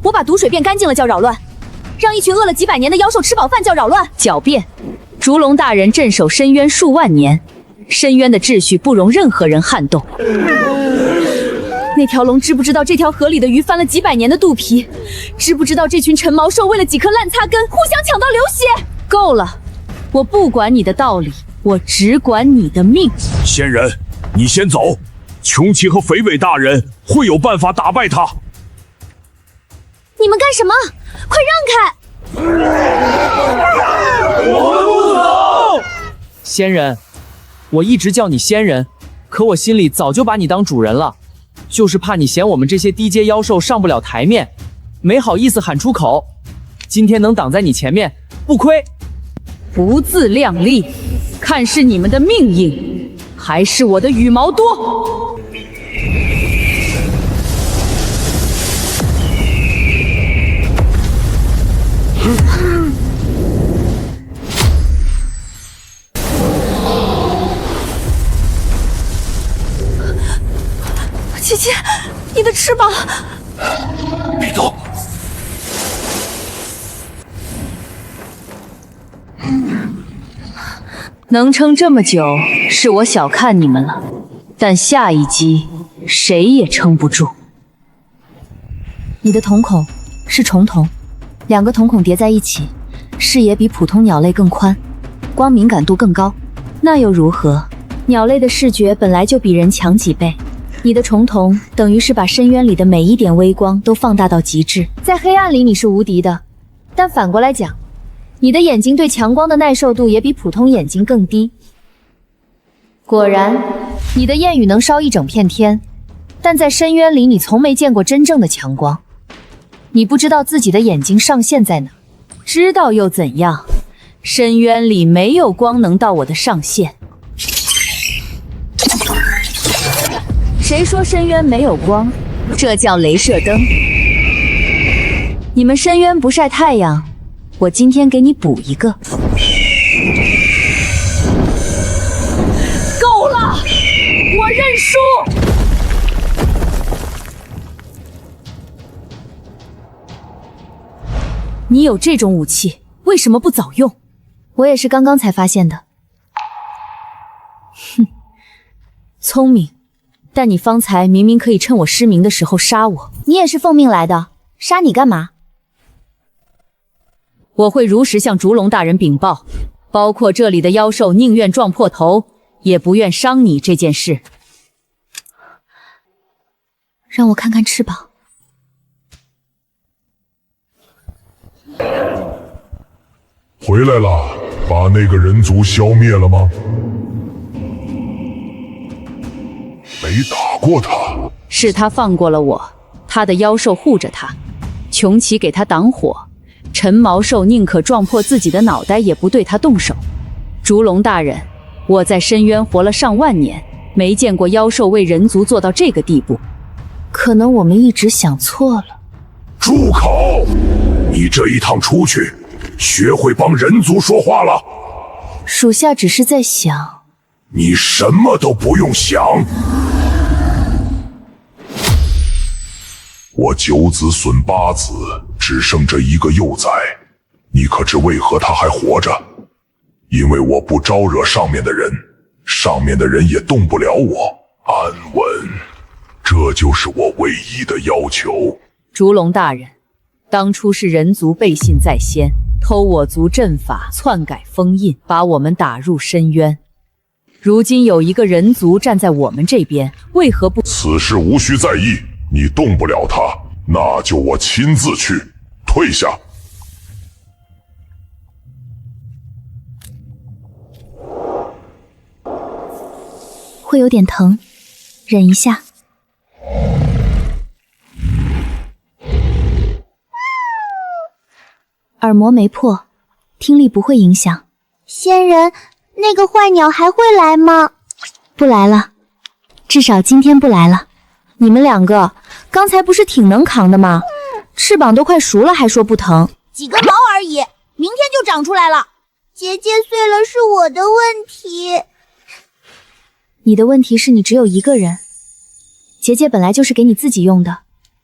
我把毒水变干净了叫扰乱，让一群饿了几百年的妖兽吃饱饭叫扰乱。狡辩！烛龙大人镇守深渊数万年，深渊的秩序不容任何人撼动。那条龙知不知道这条河里的鱼翻了几百年的肚皮？知不知道这群陈毛兽为了几颗烂擦根互相抢到流血？够了！我不管你的道理，我只管你的命。仙人，你先走，穷奇和肥尾大人会有办法打败他。你们干什么？快让开！我们不走！仙人，我一直叫你仙人，可我心里早就把你当主人了，就是怕你嫌我们这些低阶妖兽上不了台面，没好意思喊出口。今天能挡在你前面，不亏。不自量力，看是你们的命硬，还是我的羽毛多？姐姐，你的翅膀！别动！能撑这么久，是我小看你们了，但下一击谁也撑不住。你的瞳孔是虫瞳，2个瞳孔叠在一起，视野比普通鸟类更宽，光敏感度更高。那又如何？鸟类的视觉本来就比人强几倍，你的虫瞳等于是把深渊里的每一点微光都放大到极致，在黑暗里你是无敌的。但反过来讲，你的眼睛对强光的耐受度也比普通眼睛更低。果然，你的焰雨能烧一整片天，但在深渊里你从没见过真正的强光。你不知道自己的眼睛上限在哪，知道又怎样？深渊里没有光能到我的上限。谁说深渊没有光？这叫雷射灯。你们深渊不晒太阳，我今天给你补一个。够了，我认输。你有这种武器，为什么不早用？我也是刚刚才发现的。哼，聪明，但你方才明明可以趁我失明的时候杀我。你也是奉命来的，杀你干嘛？我会如实向烛龙大人禀报，包括这里的妖兽宁愿撞破头，也不愿伤你这件事。让我看看翅膀。回来了，把那个人族消灭了吗？没打过他。是他放过了我，他的妖兽护着他，穷奇给他挡火，陈毛兽宁可撞破自己的脑袋也不对他动手。烛龙大人，我在深渊活了上万年，没见过妖兽为人族做到这个地步。可能我们一直想错了。住口！你这一趟出去，学会帮人族说话了。属下只是在想，你什么都不用想。我9子损8子，只剩这一个幼崽，你可知为何他还活着？因为我不招惹上面的人，上面的人也动不了我，安稳。这就是我唯一的要求。烛龙大人，当初是人族背信在先，偷我族阵法，篡改封印，把我们打入深渊。如今有一个人族站在我们这边，为何不？此事无需在意，你动不了他，那就我亲自去。退下。会有点疼，忍一下。耳膜没破，听力不会影响。仙人，那个坏鸟还会来吗？不来了，至少今天不来了。你们两个刚才不是挺能扛的吗？翅膀都快熟了还说不疼。几根毛而已，明天就长出来了。结界碎了是我的问题。你的问题是你只有一个人，结界本来就是给你自己用的，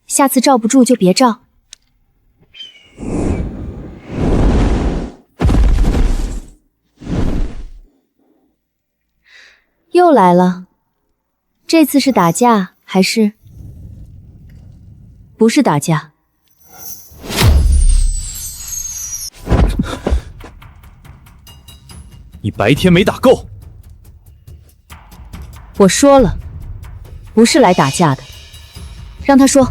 下次罩不住就别罩。又来了，这次是打架还是？不是打架。你白天没打够。我说了，不是来打架的，让他说。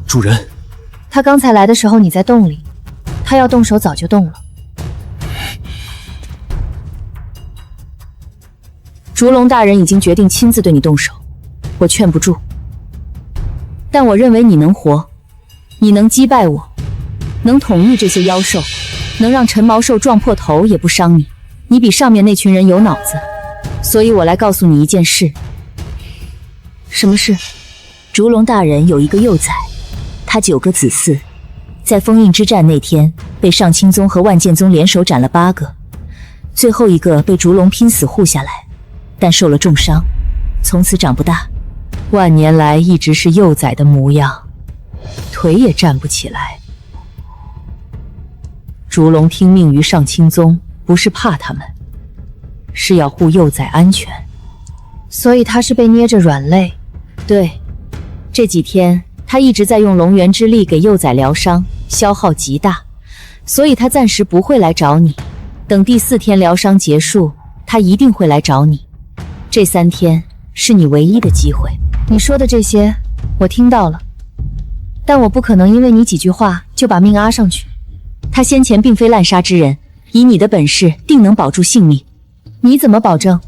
主人，他刚才来的时候你在洞里，他要动手早就动了。烛龙大人已经决定亲自对你动手，我劝不住。但我认为你能活，你能击败我，能统御这些妖兽，能让陈毛兽撞破头也不伤你。你比上面那群人有脑子，所以我来告诉你一件事。什么事？烛龙大人有一个幼崽，他9个子嗣，在封印之战那天被上清宗和万剑宗联手斩了8个，最后一个被烛龙拼死护下来，但受了重伤，从此长不大，万年来一直是幼崽的模样，腿也站不起来。烛龙听命于上清宗，不是怕他们，是要护幼崽安全，所以他是被捏着软肋。对，这几天他一直在用龙元之力给幼崽疗伤，消耗极大，所以他暂时不会来找你。等第4天疗伤结束，他一定会来找你。这3天是你唯一的机会。你说的这些我听到了，但我不可能因为你几句话就把命阿上去。他先前并非滥杀之人，以你的本事定能保住性命。你怎么保证？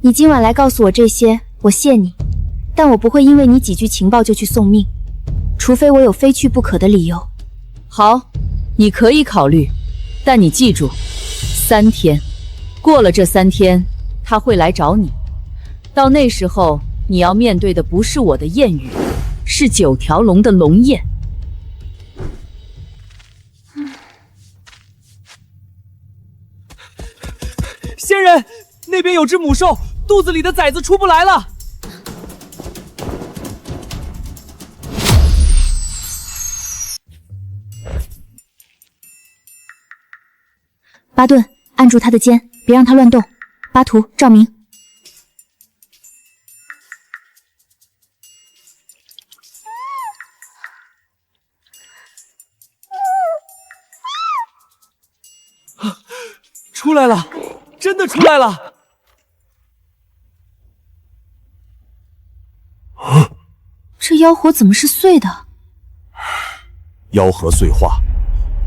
你今晚来告诉我这些，我谢你，但我不会因为你几句情报就去送命，除非我有非去不可的理由。好，你可以考虑，但你记住，3天，过了这3天，他会来找你。到那时候，你要面对的不是我的谚语，是9条龙的龙焰。仙人，那边有只母兽，肚子里的崽子出不来了。巴顿，按住他的肩，别让他乱动。巴图，照明。出来了，真的出来了！这妖火怎么是碎的？妖核碎化。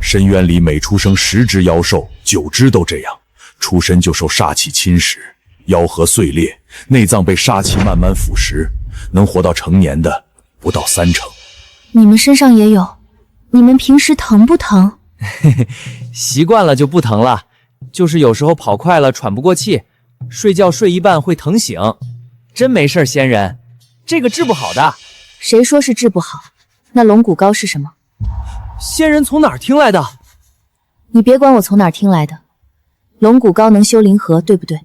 深渊里每出生10只妖兽，9只都这样，出身就受煞气侵蚀，妖核碎裂，内脏被煞气慢慢腐蚀，能活到成年的不到30%。你们身上也有，你们平时疼不疼？习惯了就不疼了，就是有时候跑快了喘不过气，睡觉睡一半会疼醒。真没事，仙人，这个治不好的。谁说是治不好？那龙骨膏是什么？仙人从哪儿听来的？你别管我从哪儿听来的。龙骨膏能修灵核，对不对？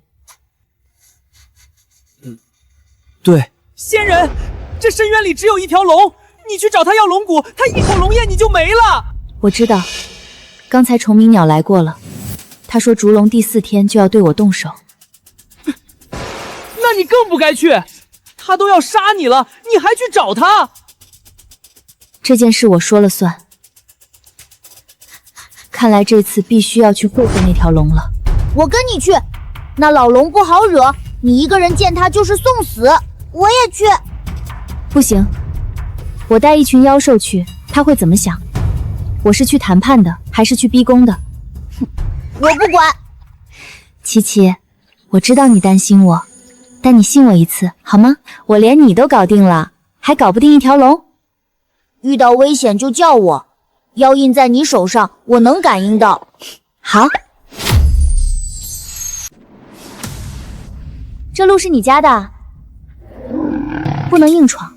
对。仙人，这深渊里只有一条龙，你去找他要龙骨，他一口龙焰你就没了。我知道，刚才虫鸣鸟来过了，他说烛龙第4天就要对我动手。那你更不该去，他都要杀你了，你还去找他？这件事我说了算。看来这次必须要去会会那条龙了。我跟你去，那老龙不好惹，你一个人见他就是送死。我也去。不行，我带一群妖兽去，他会怎么想？我是去谈判的，还是去逼宫的？我不管。琪琪，我知道你担心我，但你信我一次好吗？我连你都搞定了，还搞不定一条龙？遇到危险就叫我，妖印在你手上，我能感应到。好。这路是你家的？不能硬闯。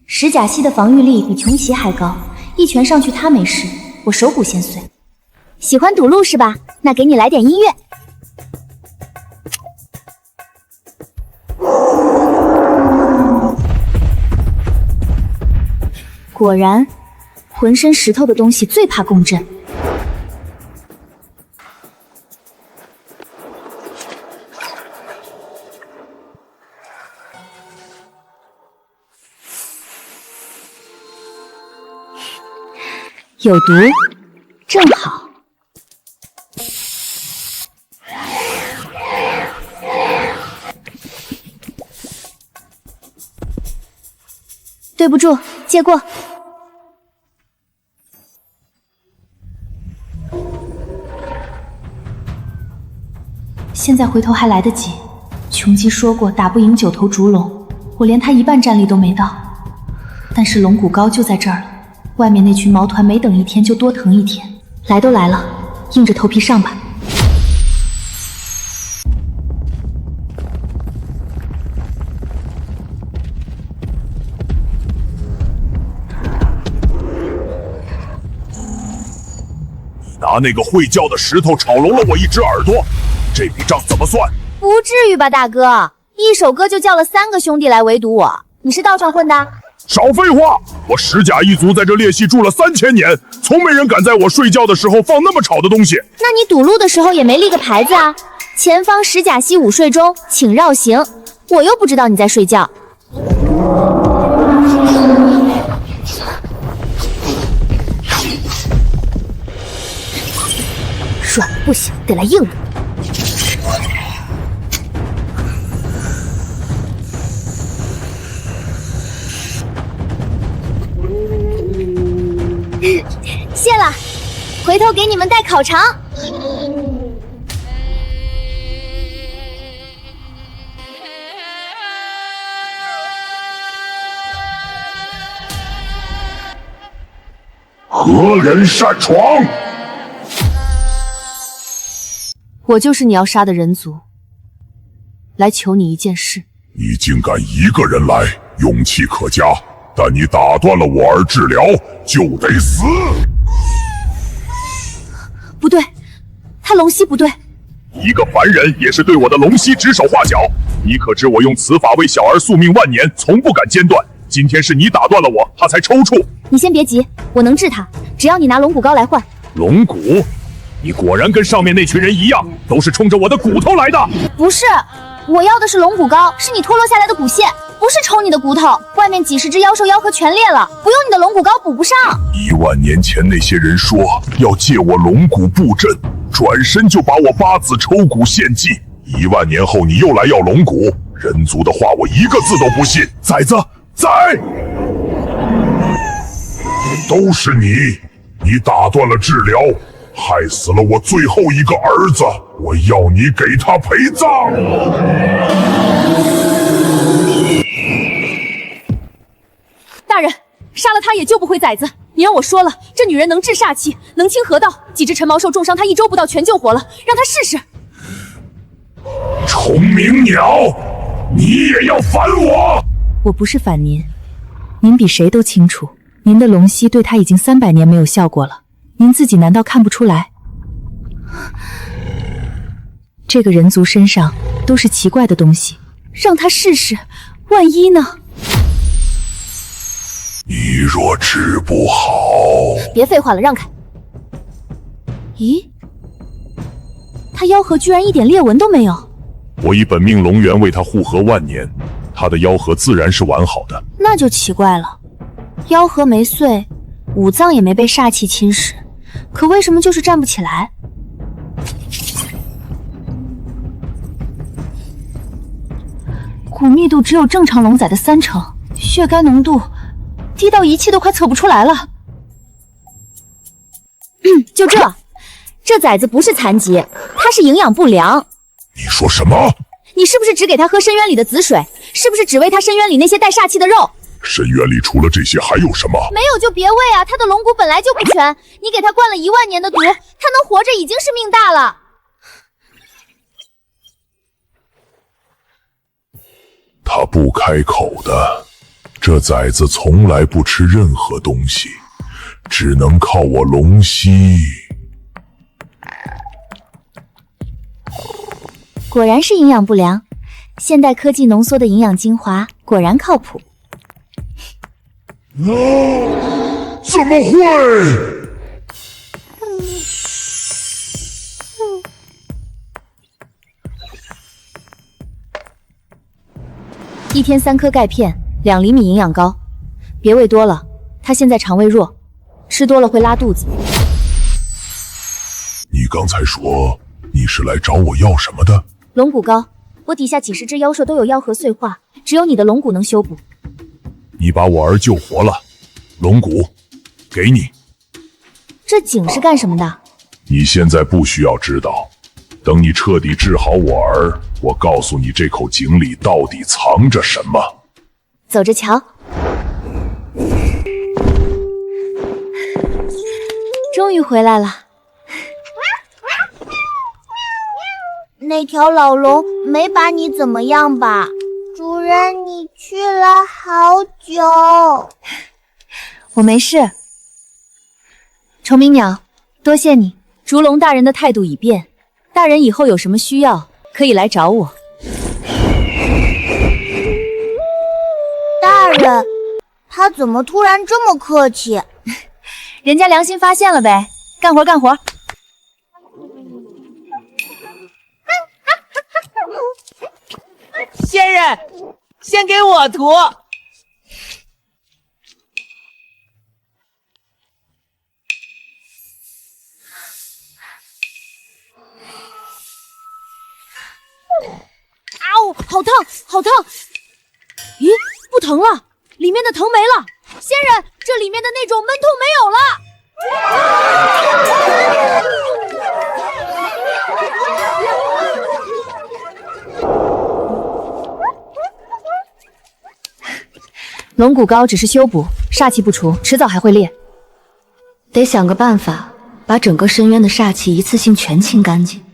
石甲系的防御力比穷奇还高，一拳上去他没事，我手骨先碎。喜欢堵路是吧？那给你来点音乐。果然，浑身石头的东西最怕共振。有毒，正好。对不住，借过。现在回头还来得及。穷基说过打不赢9头烛龙，我连他一半战力都没到。但是龙骨膏就在这儿了。外面那群毛团没等1天就多疼1天，来都来了，硬着头皮上吧。拿那个会叫的石头炒聋了我一只耳朵，这笔账怎么算？不至于吧，大哥，一首歌就叫了3个兄弟来围堵我，你是道上混的？少废话！我石甲一族在这裂隙住了3000年，从没人敢在我睡觉的时候放那么吵的东西。那你堵路的时候也没立个牌子啊？前方石甲溪午睡中，请绕行。我又不知道你在睡觉。软不行，得来硬的。谢了，回头给你们带烤肠。何人擅闯？我就是你要杀的人族，来求你一件事。你竟敢一个人来，勇气可嘉，但你打断了我儿治疗，就得死。不对，他龙息不对。一个凡人也是对我的龙息指手画脚，你可知我用此法为小儿宿命万年，从不敢间断。今天是你打断了我，他才抽搐。你先别急，我能治他，只要你拿龙骨膏来换。龙骨？你果然跟上面那群人一样，都是冲着我的骨头来的。不是，我要的是龙骨膏，是你脱落下来的骨屑，不是抽你的骨头。外面几十只妖兽妖核全裂了，不用你的龙骨膏补不上。1万年前那些人说要借我龙骨布阵，转身就把我8子抽骨献祭。1万年后你又来要龙骨，人族的话我一个字都不信。崽子，在！都是你，你打断了治疗，害死了我最后一个儿子，我要你给他陪葬。大人，杀了他也救不回崽子。你让我说了，这女人能治煞气，能清河道，几只陈毛兽重伤她1周不到全救活了，让她试试。虫鸣鸟，你也要反我？我不是反您，您比谁都清楚，您的龙息对他已经300年没有效果了，您自己难道看不出来？这个人族身上都是奇怪的东西，让他试试，万一呢？你若治不好，别废话了，让开！咦，他妖核居然一点裂纹都没有。我以本命龙元为他护河万年，他的妖核自然是完好的。那就奇怪了，妖核没碎，五脏也没被煞气侵蚀，可为什么就是站不起来？骨密度只有正常龙崽的30%，血该浓度低到仪器都快测不出来了。就这崽子不是残疾，他是营养不良。你说什么？你是不是只给他喝深渊里的紫水？是不是只喂他深渊里那些带煞气的肉？深渊里除了这些还有什么？没有就别喂啊，他的龙骨本来就不全，你给他灌了1万年的毒，他能活着已经是命大了。他不开口的，这崽子从来不吃任何东西，只能靠我龙息。果然是营养不良，现代科技浓缩的营养精华果然靠谱。怎么会？一天3颗钙片，2厘米营养膏，别喂多了，他现在肠胃弱，吃多了会拉肚子。你刚才说你是来找我要什么的？龙骨膏，我底下几十只妖兽都有妖核碎化，只有你的龙骨能修补。你把我儿救活了，龙骨给你。这井是干什么的？你现在不需要知道，等你彻底治好我儿，我告诉你这口井里到底藏着什么。走着瞧。终于回来了。那条老龙没把你怎么样吧？主人，你去了好久。我没事。虫鸣鸟，多谢你。烛龙大人的态度已变，大人以后有什么需要可以来找我。大人，他怎么突然这么客气？人家良心发现了呗，干活干活。仙人，先给我涂。嗷，好烫，好烫！咦，不疼了，里面的疼没了。仙人，这里面的那种闷痛没有了。龙骨膏只是修补，煞气不除，迟早还会裂。得想个办法，把整个深渊的煞气一次性全清干净。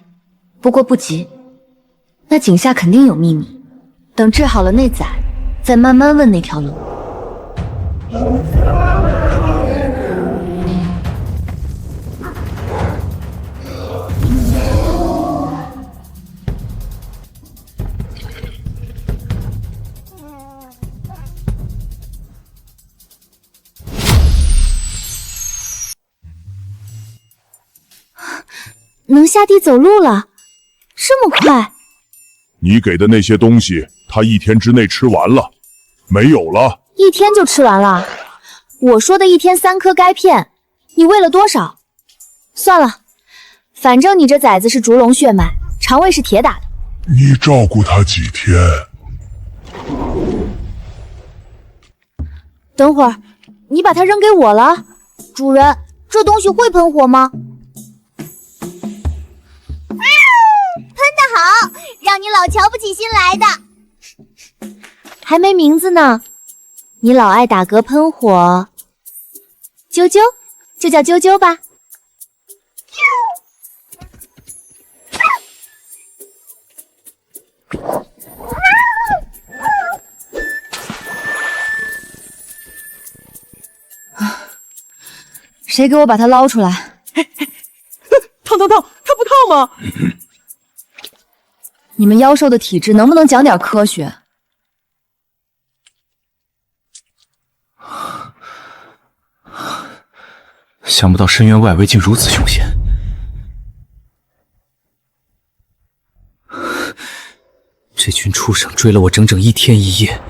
不过不急，那井下肯定有秘密，等治好了那崽，再慢慢问那条龙。能下地走路了，这么快！你给的那些东西，他1天之内吃完了，没有了。1天就吃完了？我说的1天3颗钙片，你喂了多少？算了，反正你这崽子是烛龙血脉，肠胃是铁打的。你照顾他几天？等会儿，你把它扔给我了？主人，这东西会喷火吗？喷得好，让你老瞧不起新来的。还没名字呢，你老爱打嗝喷火，啾啾就叫啾啾吧。谁给我把它捞出来？烫，它不烫吗？你们妖兽的体质能不能讲点科学？想不到深渊外围竟如此凶险。这群畜生追了我整整1天1夜，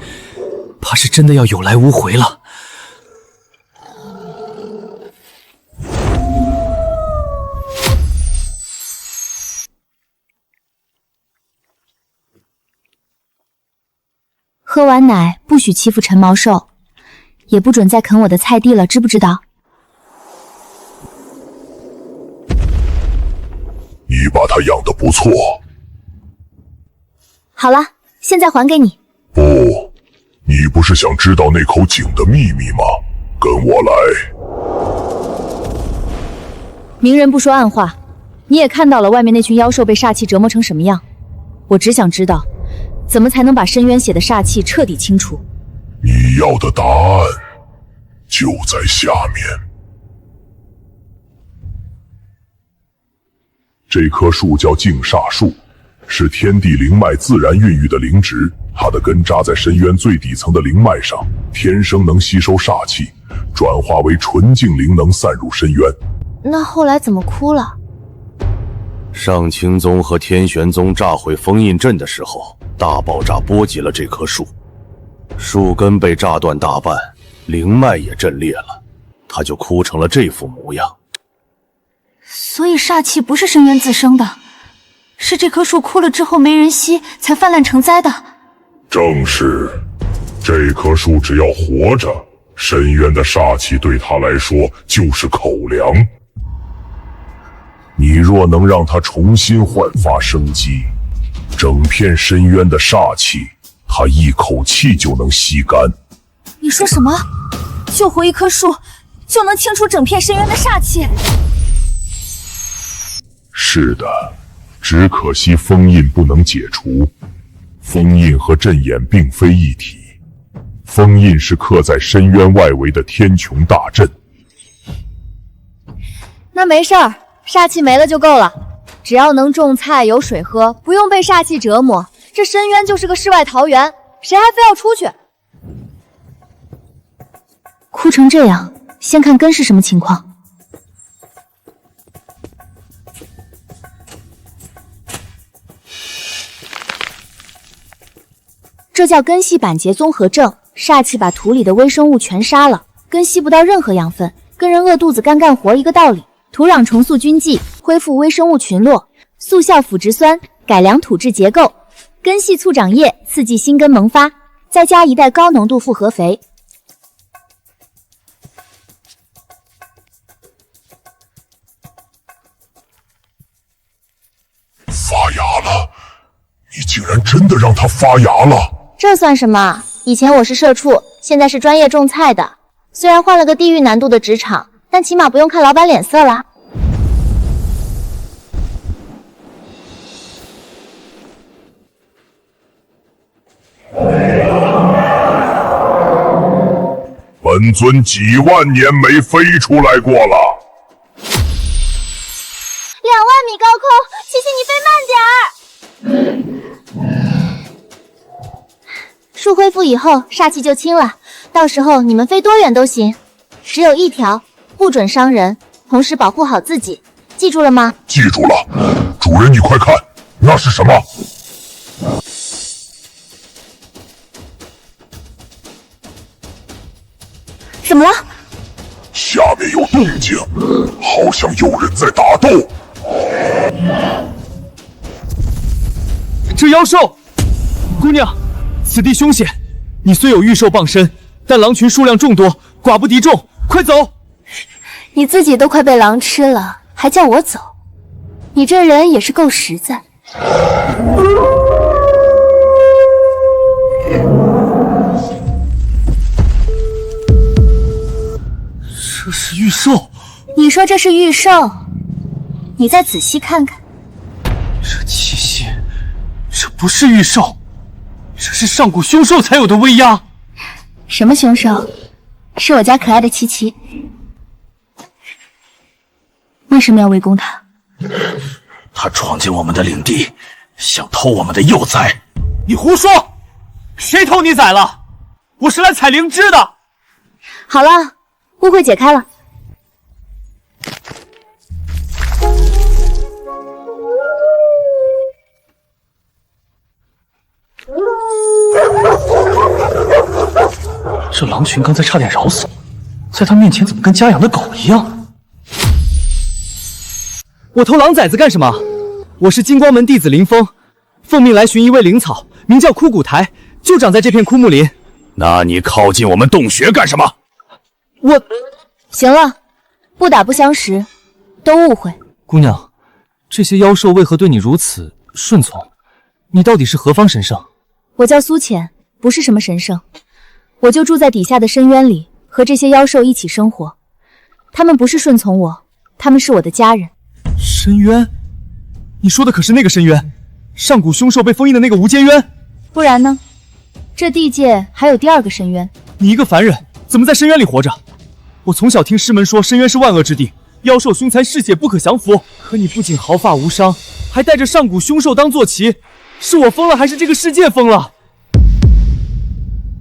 怕是真的要有来无回了。喝完奶不许欺负陈毛兽，也不准再啃我的菜地了，知不知道？你把它养得不错。好了，现在还给你。不，你不是想知道那口井的秘密吗？跟我来。明人不说暗话，你也看到了外面那群妖兽被煞气折磨成什么样。我只想知道，怎么才能把深渊血的煞气彻底清除？你要的答案就在下面。这棵树叫净煞树，是天地灵脉自然孕育的灵植，它的根扎在深渊最底层的灵脉上，天生能吸收煞气，转化为纯净灵能散入深渊。那后来怎么哭了？上清宗和天玄宗炸毁封印阵的时候，大爆炸波及了这棵树，树根被炸断大半，灵脉也震裂了，它就哭成了这副模样。所以煞气不是深渊自生的，是这棵树枯了之后没人吸，才泛滥成灾的。正是，这棵树只要活着，深渊的煞气对它来说就是口粮。你若能让它重新焕发生机，整片深渊的煞气，它一口气就能吸干。你说什么？救活一棵树，就能清除整片深渊的煞气？是的，只可惜封印不能解除。封印和阵眼并非一体，封印是刻在深渊外围的天穹大阵。那没事儿，煞气没了就够了。只要能种菜有水喝，不用被煞气折磨，这深渊就是个世外桃源，谁还非要出去？哭成这样，先看根是什么情况。这叫根系板结综合症，煞气把土里的微生物全杀了，根吸不到任何养分，跟人饿肚子干活一个道理。土壤重塑菌剂，恢复微生物群落，速效腐殖酸，改良土质结构，根系促长叶，刺激新根萌发，再加一袋高浓度复合肥。发芽了，你竟然真的让它发芽了！这算什么？以前我是社畜，现在是专业种菜的。虽然换了个地狱难度的职场，但起码不用看老板脸色啦。本尊几万年没飞出来过了。2万米高空，琪琪你飞慢点儿。树恢复以后，煞气就清了，到时候你们飞多远都行。只有一条，不准伤人，同时保护好自己，记住了吗？记住了。主人，你快看，那是什么？怎么了？下面有动静，好像有人在打斗。这妖兽，姑娘，此地凶险，你虽有御兽傍身，但狼群数量众多，寡不敌众，快走！你自己都快被狼吃了，还叫我走？你这人也是够实在。这是玉兽。你说这是玉兽？你再仔细看看，这气息，这不是玉兽，这是上古凶兽才有的威压。什么凶兽？是我家可爱的琪琪。为什么要围攻他？他闯进我们的领地，想偷我们的幼崽。你胡说！谁偷你崽了？我是来采灵芝的。好了，误会解开了。这狼群刚才差点饶死我，在他面前怎么跟家养的狗一样？我偷狼崽子干什么？我是金光门弟子林峰，奉命来寻一味灵草，名叫枯骨苔，就长在这片枯木林。那你靠近我们洞穴干什么？我……行了，不打不相识，都误会。姑娘，这些妖兽为何对你如此顺从？你到底是何方神圣？我叫苏浅，不是什么神圣，我就住在底下的深渊里，和这些妖兽一起生活。他们不是顺从我，他们是我的家人。深渊？你说的可是那个深渊？上古凶兽被封印的那个无间渊？不然呢？这地界还有第二个深渊。你一个凡人，怎么在深渊里活着？我从小听师门说，深渊是万恶之地，妖兽凶残嗜血，不可降服。可你不仅毫发无伤，还带着上古凶兽当坐骑，是我疯了，还是这个世界疯了？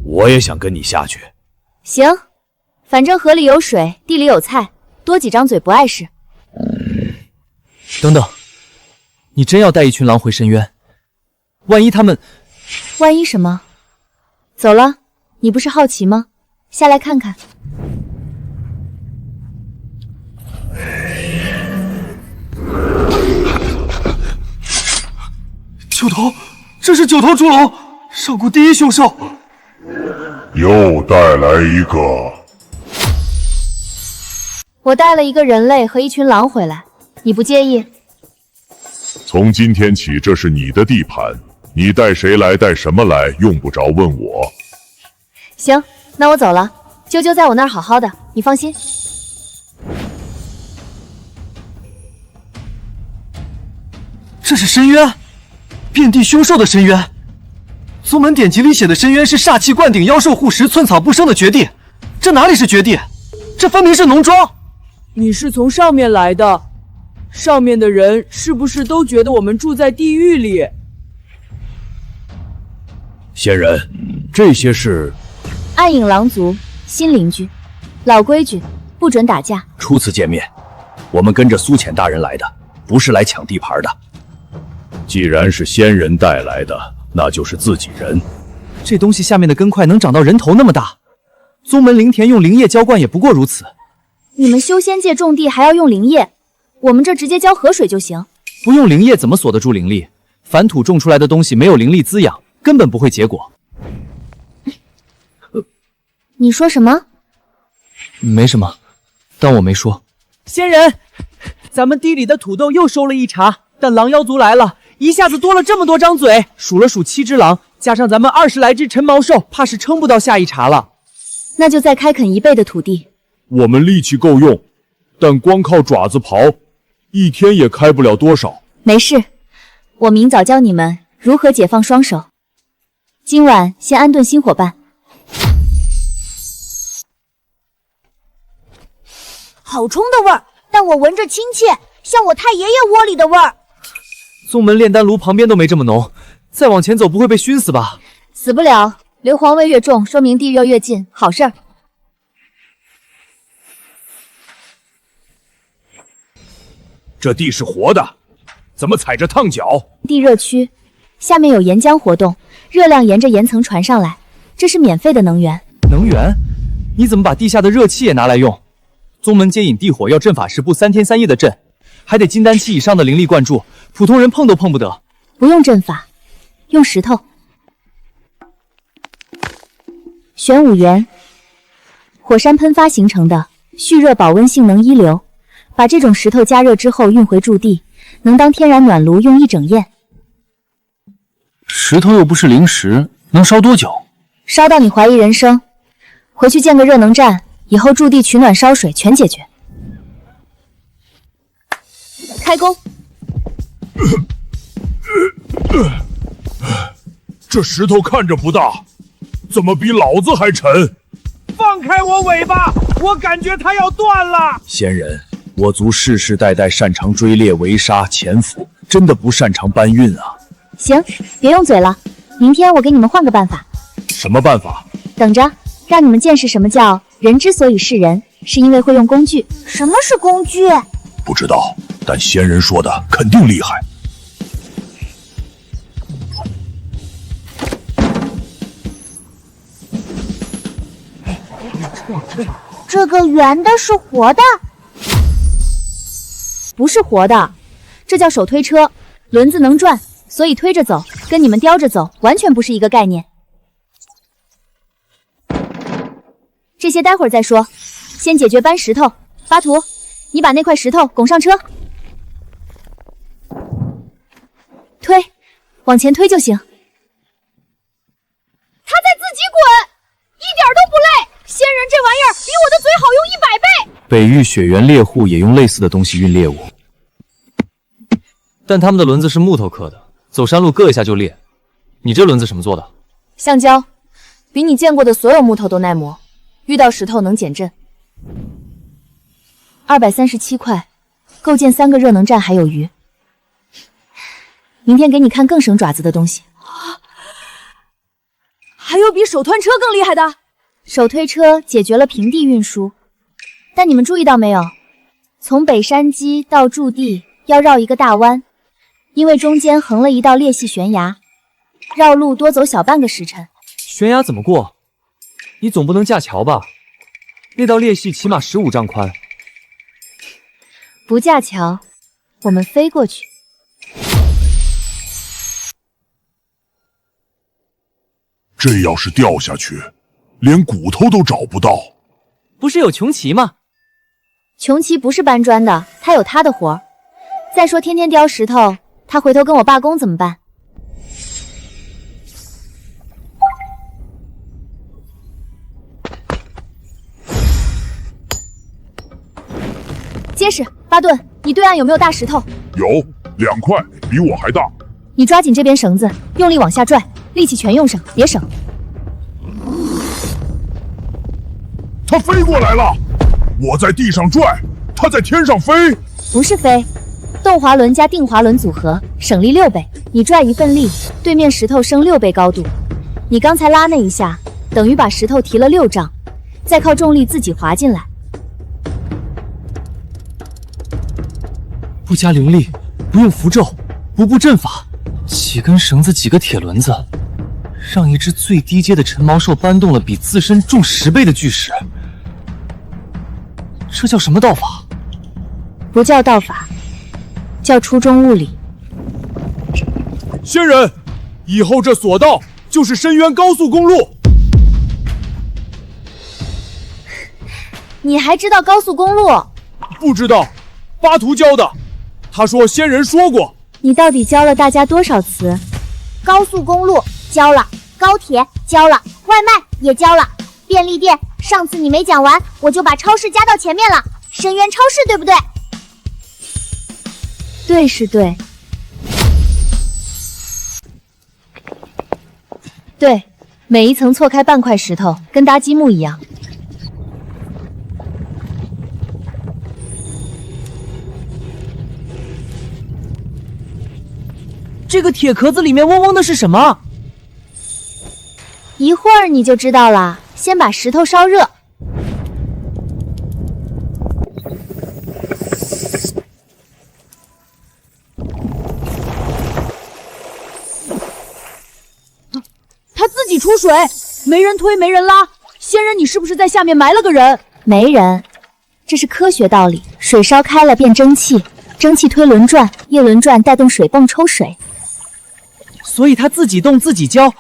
我也想跟你下去。行，反正河里有水，地里有菜，多几张嘴不碍事。等等，你真要带一群狼回深渊？万一他们……万一什么？走了，你不是好奇吗？下来看看。九头，这是九头猪龙，上古第一凶兽。又带来一个。我带了一个人类和一群狼回来，你不介意？从今天起，这是你的地盘，你带谁来带什么来，用不着问我。行，那我走了。啾啾在我那儿好好的，你放心。这是深渊，遍地凶兽的深渊。宗门典籍里写的深渊是煞气灌顶，妖兽护食，寸草不生的绝地。这哪里是绝地？这分明是农庄。你是从上面来的，上面的人是不是都觉得我们住在地狱里？仙人，这些是暗影狼族新邻居，老规矩，不准打架。初次见面，我们跟着苏浅大人来的，不是来抢地盘的。既然是仙人带来的，那就是自己人。这东西下面的根块能长到人头那么大，宗门灵田用灵液浇灌也不过如此。你们修仙界种地还要用灵液，我们这直接浇河水就行。不用灵液怎么锁得住灵力？凡土种出来的东西没有灵力滋养，根本不会结果。你说什么？没什么，当我没说。仙人，咱们地里的土豆又收了一茬，但狼妖族来了，一下子多了这么多张嘴。数了数7只狼，加上咱们20来只陈毛兽，怕是撑不到下一茬了。那就再开垦1倍的土地。我们力气够用，但光靠爪子刨，一天也开不了多少。没事，我明早教你们如何解放双手。今晚先安顿新伙伴。好冲的味儿，但我闻着亲切，像我太爷爷窝里的味儿。宗门炼丹炉旁边都没这么浓，再往前走不会被熏死吧？死不了，硫磺味越重，说明地热越近，好事儿。这地是活的，怎么踩着烫脚？地热区，下面有岩浆活动，热量沿着岩层传上来，这是免费的能源。能源？你怎么把地下的热气也拿来用？宗门接引地火要阵法时不3天3夜的阵，还得金丹期以上的灵力灌注，普通人碰都碰不得。不用阵法，用石头。玄武岩，火山喷发形成的，蓄热保温，性能一流。把这种石头加热之后运回驻地，能当天然暖炉用一整夜。石头又不是零食，能烧多久？烧到你怀疑人生。回去建个热能站，以后驻地取暖烧水全解决。开工。这石头看着不大，怎么比老子还沉？放开我尾巴，我感觉它要断了。仙人，我族世世代代擅长追猎、围杀、潜伏，真的不擅长搬运啊。行，别用嘴了，明天我给你们换个办法。什么办法？等着，让你们见识什么叫人之所以是人，是因为会用工具。什么是工具？不知道，但仙人说的肯定厉害。这个圆的是活的？不是活的，这叫手推车，轮子能转，所以推着走，跟你们叼着走完全不是一个概念。这些待会儿再说，先解决搬石头。巴图，你把那块石头拱上车，推，往前推就行。他在自己滚，一点都不累。仙人这玩意儿比我的嘴好用100倍。北域雪原猎户也用类似的东西运猎物，但他们的轮子是木头刻的，走山路硌一下就裂。你这轮子什么做的？橡胶，比你见过的所有木头都耐磨，遇到石头能减震。237块，构建3个热能站还有余。明天给你看更省爪子的东西。还有比手推车更厉害的？手推车解决了平地运输，但你们注意到没有？从北山基到驻地要绕一个大弯，因为中间横了一道裂隙悬崖，绕路多走小半个时辰。悬崖怎么过？你总不能架桥吧？那道裂隙起码15丈宽。不架桥，我们飞过去。这要是掉下去，连骨头都找不到。不是有穷奇吗？穷奇不是搬砖的，他有他的活儿。再说天天叼石头，他回头跟我罢工怎么办？结实，巴顿，你对岸有没有大石头？有2块，比我还大。你抓紧这边绳子，用力往下拽，力气全用上，别省。它飞过来了，我在地上拽，它在天上飞。不是飞，动滑轮加定滑轮组合，省力6倍。你拽一份力，对面石头升6倍高度。你刚才拉那一下，等于把石头提了6丈，再靠重力自己滑进来。不加灵力，不用符咒，不布阵法，几根绳子，几个铁轮子，让一只最低阶的陈毛兽搬动了比自身重10倍的巨石。这叫什么道法？不叫道法，叫初中物理。仙人，以后这索道就是深渊高速公路。你还知道高速公路？不知道，巴图教的。他说仙人说过。你到底教了大家多少词？高速公路教了，高铁教了，外卖也教了，便利店上次你没讲完，我就把超市加到前面了。深渊超市对不对？对是对。对，每一层错开半块石头，跟搭积木一样。这个铁壳子里面嗡嗡的是什么？一会儿你就知道了。先把石头烧热。他自己出水，没人推，没人拉。仙人，你是不是在下面埋了个人？没人，这是科学道理。水烧开了变蒸汽，蒸汽推轮转，叶轮转带动水泵抽水。所以他自己动自己浇，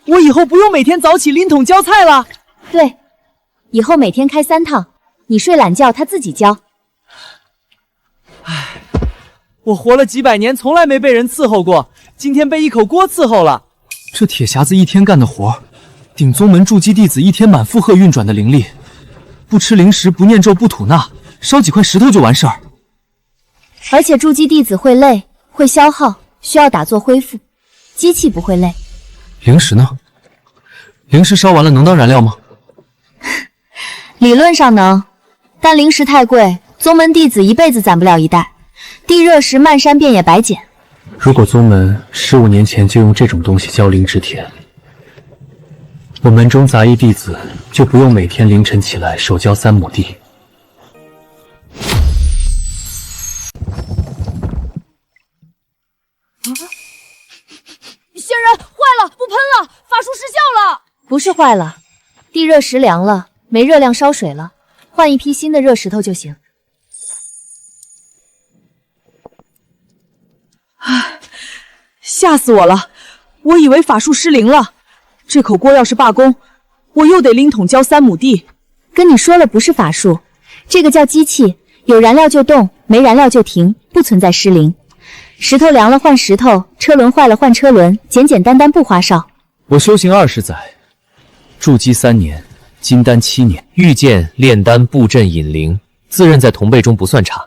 我以后不用每天早起拎桶浇菜了。对，以后每天开3趟，你睡懒觉，他自己教。我活了几百年，从来没被人伺候过，今天被一口锅伺候了。这铁匣子一天干的活，顶宗门筑基弟子一天满负荷运转的灵力。不吃零食，不念咒，不吐纳，烧几块石头就完事儿。而且筑基弟子会累，会消耗，需要打坐恢复。机器不会累。灵石呢？灵石烧完了能当燃料吗？理论上能，但灵石太贵，宗门弟子一辈子攒不了一袋。地热石漫山遍野白捡。如果宗门15年前就用这种东西浇灵之田，我门中杂役弟子就不用每天凌晨起来手浇3亩地。仙人坏了，不喷了，法术失效了。不是坏了，地热石凉了，没热量烧水了，换一批新的热石头就行。吓死我了！我以为法术失灵了。这口锅要是罢工，我又得拎桶浇3亩地。跟你说了，不是法术，这个叫机器，有燃料就动，没燃料就停，不存在失灵。石头凉了换石头，车轮坏了换车轮，简简单单不花哨。我修行20载，筑基3年，金丹7年，御剑、炼丹、布阵、引灵，自认在同辈中不算差。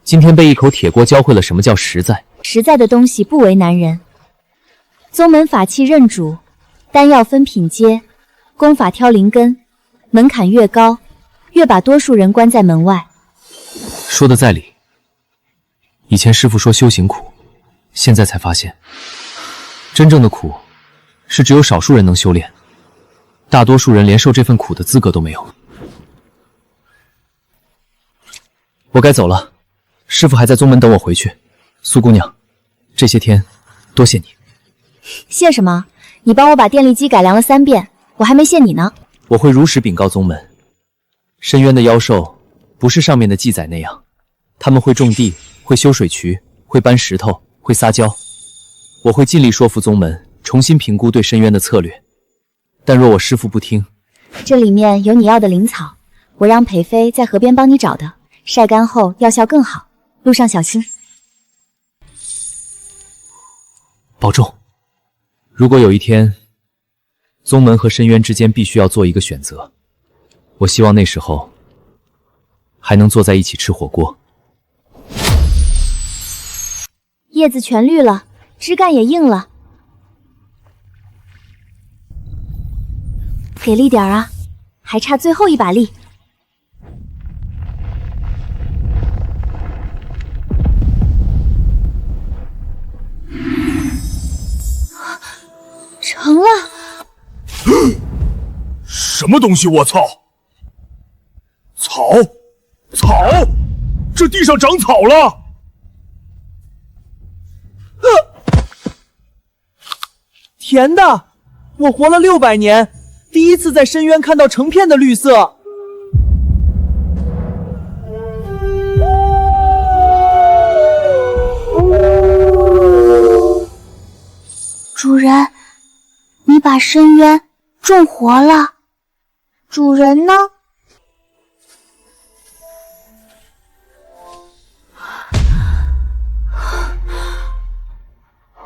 今天被一口铁锅教会了什么叫实在。实在的东西不为难人。宗门法器认主，丹药分品阶，功法挑灵根，门槛越高，越把多数人关在门外。说的在理。以前师父说修行苦，现在才发现，真正的苦是只有少数人能修炼，大多数人连受这份苦的资格都没有。我该走了，师父还在宗门等我回去。苏姑娘，这些天多谢你。谢什么？你帮我把电力机改良了3遍，我还没谢你呢。我会如实禀告宗门，深渊的妖兽不是上面的记载那样，他们会种地，会修水渠，会搬石头，会撒娇。我会尽力说服宗门重新评估对深渊的策略，但若我师父不听，这里面有你要的灵草，我让裴飞在河边帮你找的，晒干后药效更好。路上小心。保重。如果有一天，宗门和深渊之间必须要做一个选择，我希望那时候还能坐在一起吃火锅。叶子全绿了，枝干也硬了，给力点啊！还差最后一把力。成了！什么东西？我操！草！这地上长草了！甜的！我活了600年，第一次在深渊看到成片的绿色。主人，你把深渊种活了。主人呢？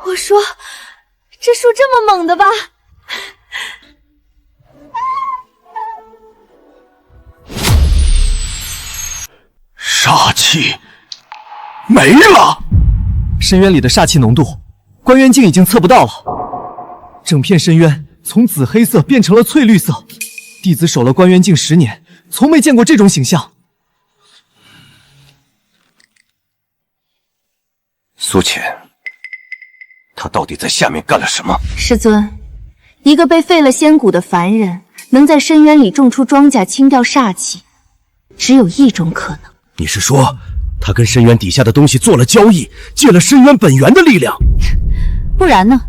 我说，这树这么猛的吧？煞气没了。深渊里的煞气浓度，关渊镜已经测不到了。整片深渊从紫黑色变成了翠绿色。弟子守了关渊镜10年，从没见过这种景象。苏浅，他到底在下面干了什么？师尊，一个被废了仙骨的凡人，能在深渊里种出庄稼，清掉煞气，只有一种可能。你是说，他跟深渊底下的东西做了交易，借了深渊本源的力量？不然呢？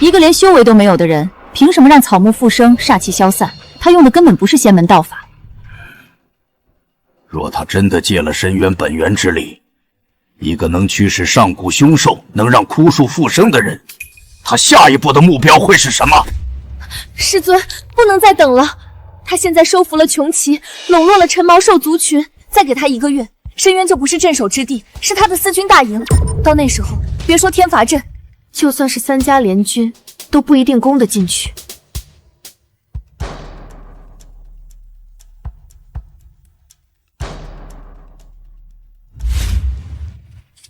一个连修为都没有的人，凭什么让草木复生，煞气消散？他用的根本不是仙门道法。若他真的借了深渊本源之力，一个能驱使上古凶兽、能让枯树复生的人，他下一步的目标会是什么？师尊，不能再等了，他现在收服了穷奇，笼络了陈毛兽族群，再给他1个月，深渊就不是镇守之地，是他的私军大营。到那时候，别说天罚阵，就算是3家联军，都不一定攻得进去。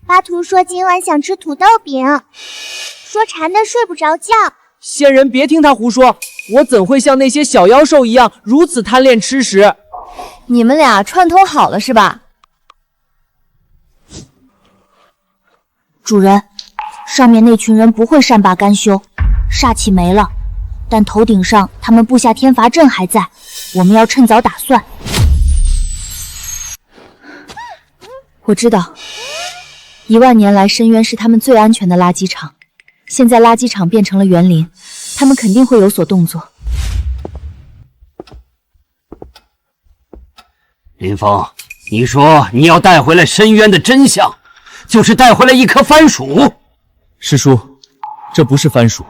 巴图说今晚想吃土豆饼，说馋的睡不着觉。仙人别听他胡说，我怎会像那些小妖兽一样如此贪恋吃食？你们俩串通好了是吧？主人，上面那群人不会善罢甘休，煞气没了，但头顶上他们布下天罚阵还在，我们要趁早打算。我知道，1万年来深渊是他们最安全的垃圾场，现在垃圾场变成了园林，他们肯定会有所动作。林峰，你说你要带回来深渊的真相，就是带回来一颗番薯。师叔，这不是番薯，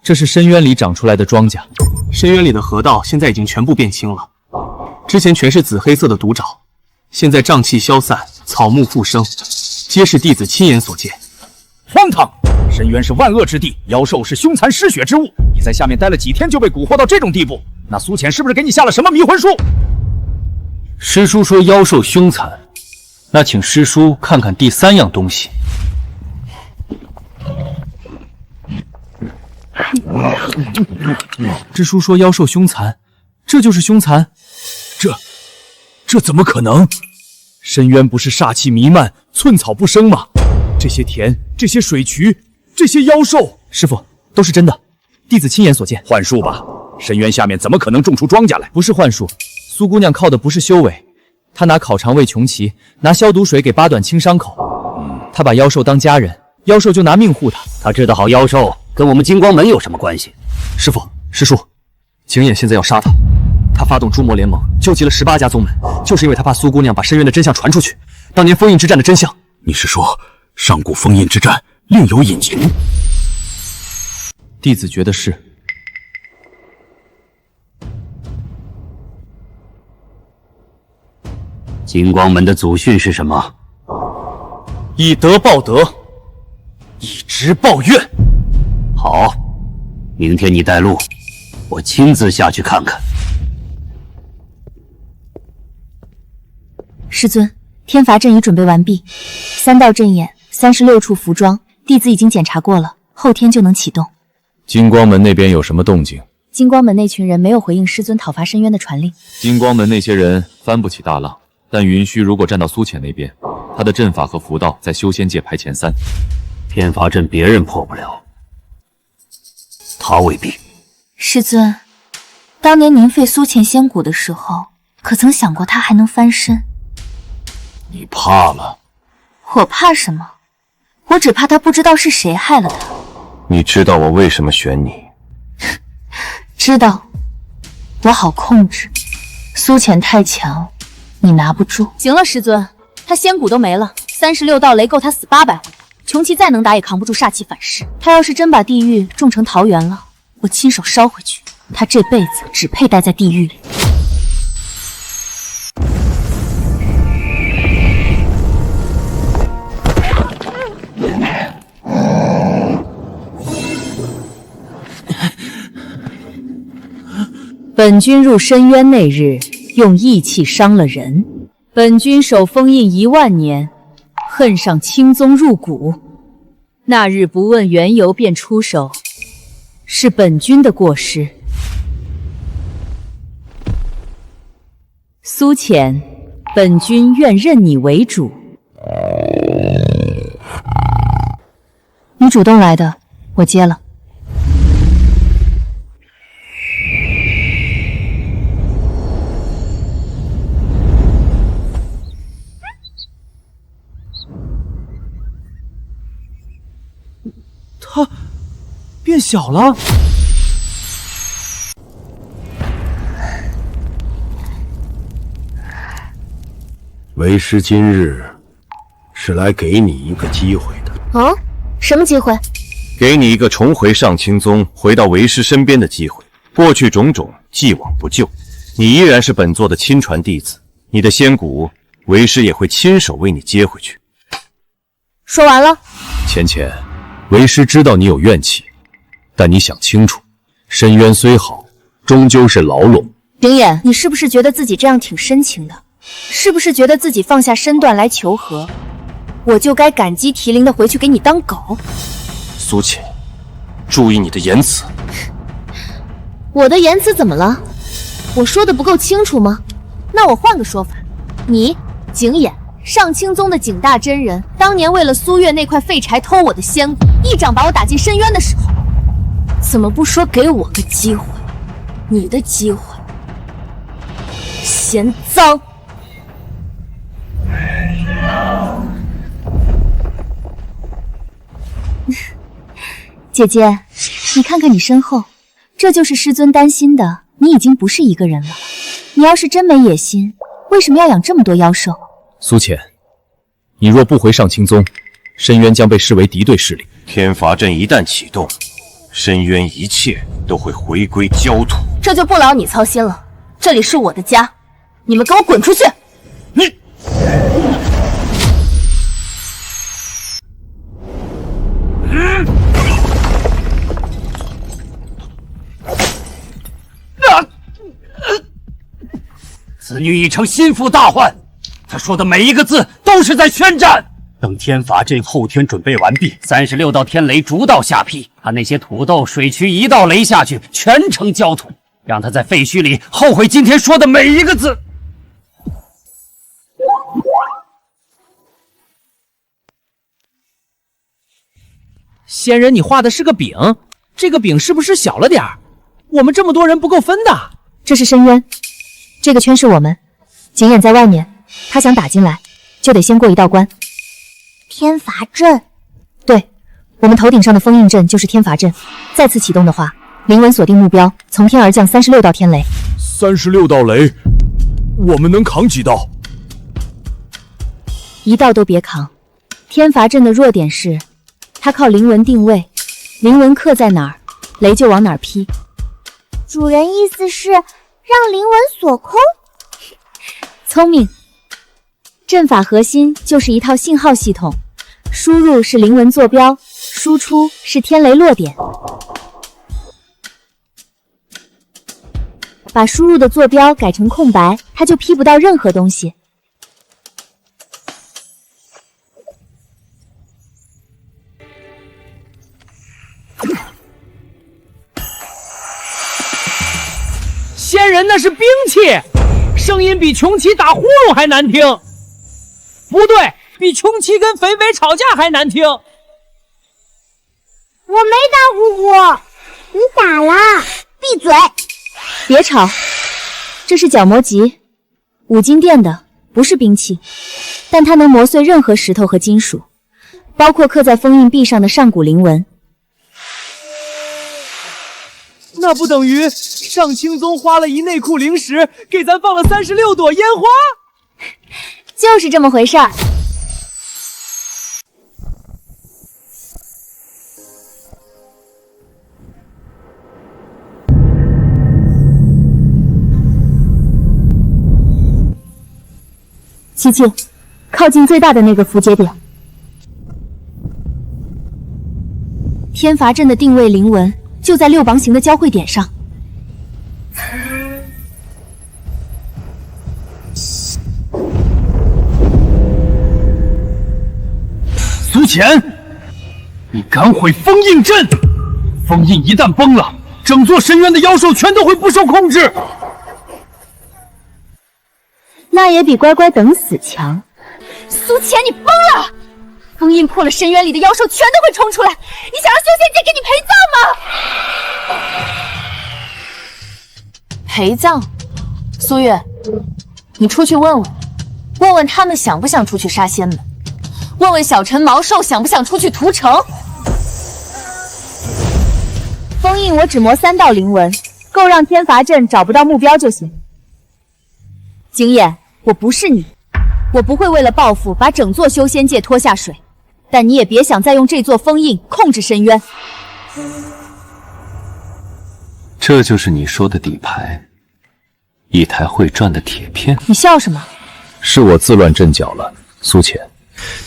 这是深渊里长出来的庄稼。深渊里的河道现在已经全部变青了，之前全是紫黑色的毒沼，现在瘴气消散，草木复生，皆是弟子亲眼所见。荒唐！深渊是万恶之地，妖兽是凶残嗜血之物。你在下面待了几天就被蛊惑到这种地步，那苏浅是不是给你下了什么迷魂术？师叔说妖兽凶残，那请师叔看看第3样东西。师叔说妖兽凶残，这就是凶残？这怎么可能？深渊不是煞气弥漫，寸草不生吗？这些田，这些水渠，这些妖兽，师傅都是真的，弟子亲眼所见。幻术吧？深渊下面怎么可能种出庄稼来？不是幻术，苏姑娘靠的不是修为，她拿烤肠喂穷奇，拿消毒水给八短清伤口。她把妖兽当家人，妖兽就拿命护她。她治得好妖兽，跟我们金光门有什么关系？师傅，师叔，景琰现在要杀他。他发动诛魔联盟，纠集了18家宗门，就是因为他怕苏姑娘把深渊的真相传出去。当年封印之战的真相，你是说上古封印之战另有隐情？弟子觉得是。金光门的祖训是什么？以德报德，以直报怨。好，明天你带路，我亲自下去看看。师尊，天罚阵已准备完毕，3道阵眼，36处服装，弟子已经检查过了，后天就能启动。金光门那边有什么动静？金光门那群人没有回应师尊讨伐深渊的传令。金光门那些人翻不起大浪，但云虚如果站到苏浅那边，他的阵法和符道在修仙界排前3。天罚阵别人破不了，他未必。师尊，当年您废苏浅仙骨的时候，可曾想过他还能翻身？你怕了？我怕什么？我只怕他不知道是谁害了他。你知道我为什么选你？知道，我好控制。苏浅太强，你拿不住。行了，师尊，他仙骨都没了，36道雷够他死800回。穷奇再能打也扛不住煞气反噬。他要是真把地狱种成桃园了，我亲手烧回去。他这辈子只配待在地狱里。本君入深渊那日，用义气伤了人，本君守封印1万年，恨上青宗入骨。那日不问缘由便出手，是本君的过失。苏浅，本君愿认你为主。你主动来的，我接了。他变小了。为师今日是来给你一个机会的。哦，什么机会？给你一个重回上清宗，回到为师身边的机会。过去种种，既往不咎。你依然是本座的亲传弟子，你的仙骨，为师也会亲手为你接回去。说完了。浅浅，为师知道你有怨气，但你想清楚，深渊虽好，终究是牢笼。灵眼，你是不是觉得自己这样挺深情的？是不是觉得自己放下身段来求和，我就该感激涕零的回去给你当狗？苏浅，注意你的言辞。我的言辞怎么了？我说的不够清楚吗？那我换个说法，你景琰，上清宗的景大真人，当年为了苏月那块废柴偷我的仙骨，一掌把我打进深渊的时候，怎么不说给我个机会？你的机会，嫌脏！姐姐，你看看你身后，这就是师尊担心的，你已经不是一个人了。你要是真没野心，为什么要养这么多妖兽？苏浅，你若不回上清宗，深渊将被视为敌对势力。天罚阵一旦启动，深渊一切都会回归焦土。这就不劳你操心了，这里是我的家，你们给我滚出去！你。此女已成心腹大患，她说的每一个字都是在宣战。等天罚阵后天准备完毕，36道天雷逐道下劈，把那些土豆、水渠一道雷下去，全成焦土，让她在废墟里后悔今天说的每一个字。仙人，你画的是个饼，这个饼是不是小了点儿？我们这么多人不够分的。这是深渊，这个圈是我们。景琰在外面，他想打进来，就得先过一道关。天罚阵？对，我们头顶上的封印阵就是天罚阵。再次启动的话，灵纹锁定目标，从天而降36道天雷。36道雷，我们能扛几道？一道都别扛。天罚阵的弱点是，它靠灵纹定位，灵纹刻在哪儿，雷就往哪儿劈。主人意思是让灵纹锁空？聪明。阵法核心就是一套信号系统，输入是灵纹坐标，输出是天雷落点。把输入的坐标改成空白，它就劈不到任何东西。仙人那是兵器，声音比穷奇打呼噜还难听。不对，比穷奇跟肥肥吵架还难听。我没打呼呼，你打了，闭嘴！别吵，这是角磨级，5金店的，不是兵器，但它能磨碎任何石头和金属，包括刻在封印壁上的上古灵纹。那不等于上清宗花了一内库灵石，给咱放了36朵烟花？就是这么回事儿。琪琪，靠近最大的那个符节点。天罚阵的定位灵纹就在6芒星的交汇点上。苏浅，你敢毁封印阵？封印一旦崩了，整座深渊的妖兽全都会不受控制。那也比乖乖等死强。苏浅，你疯了！封印破了，深渊里的妖兽全都会冲出来。你想让修仙界给你陪葬吗？陪葬？苏月，你出去问问他们想不想出去杀仙门，问问小陈毛寿想不想出去屠城。封印我只磨3道灵纹，够让天罚阵找不到目标就行。景琰，我不是你，我不会为了报复把整座修仙界拖下水，但你也别想再用这座封印控制深渊。这就是你说的底牌。一台会转的铁片。你笑什么？是我自乱阵脚了，苏浅，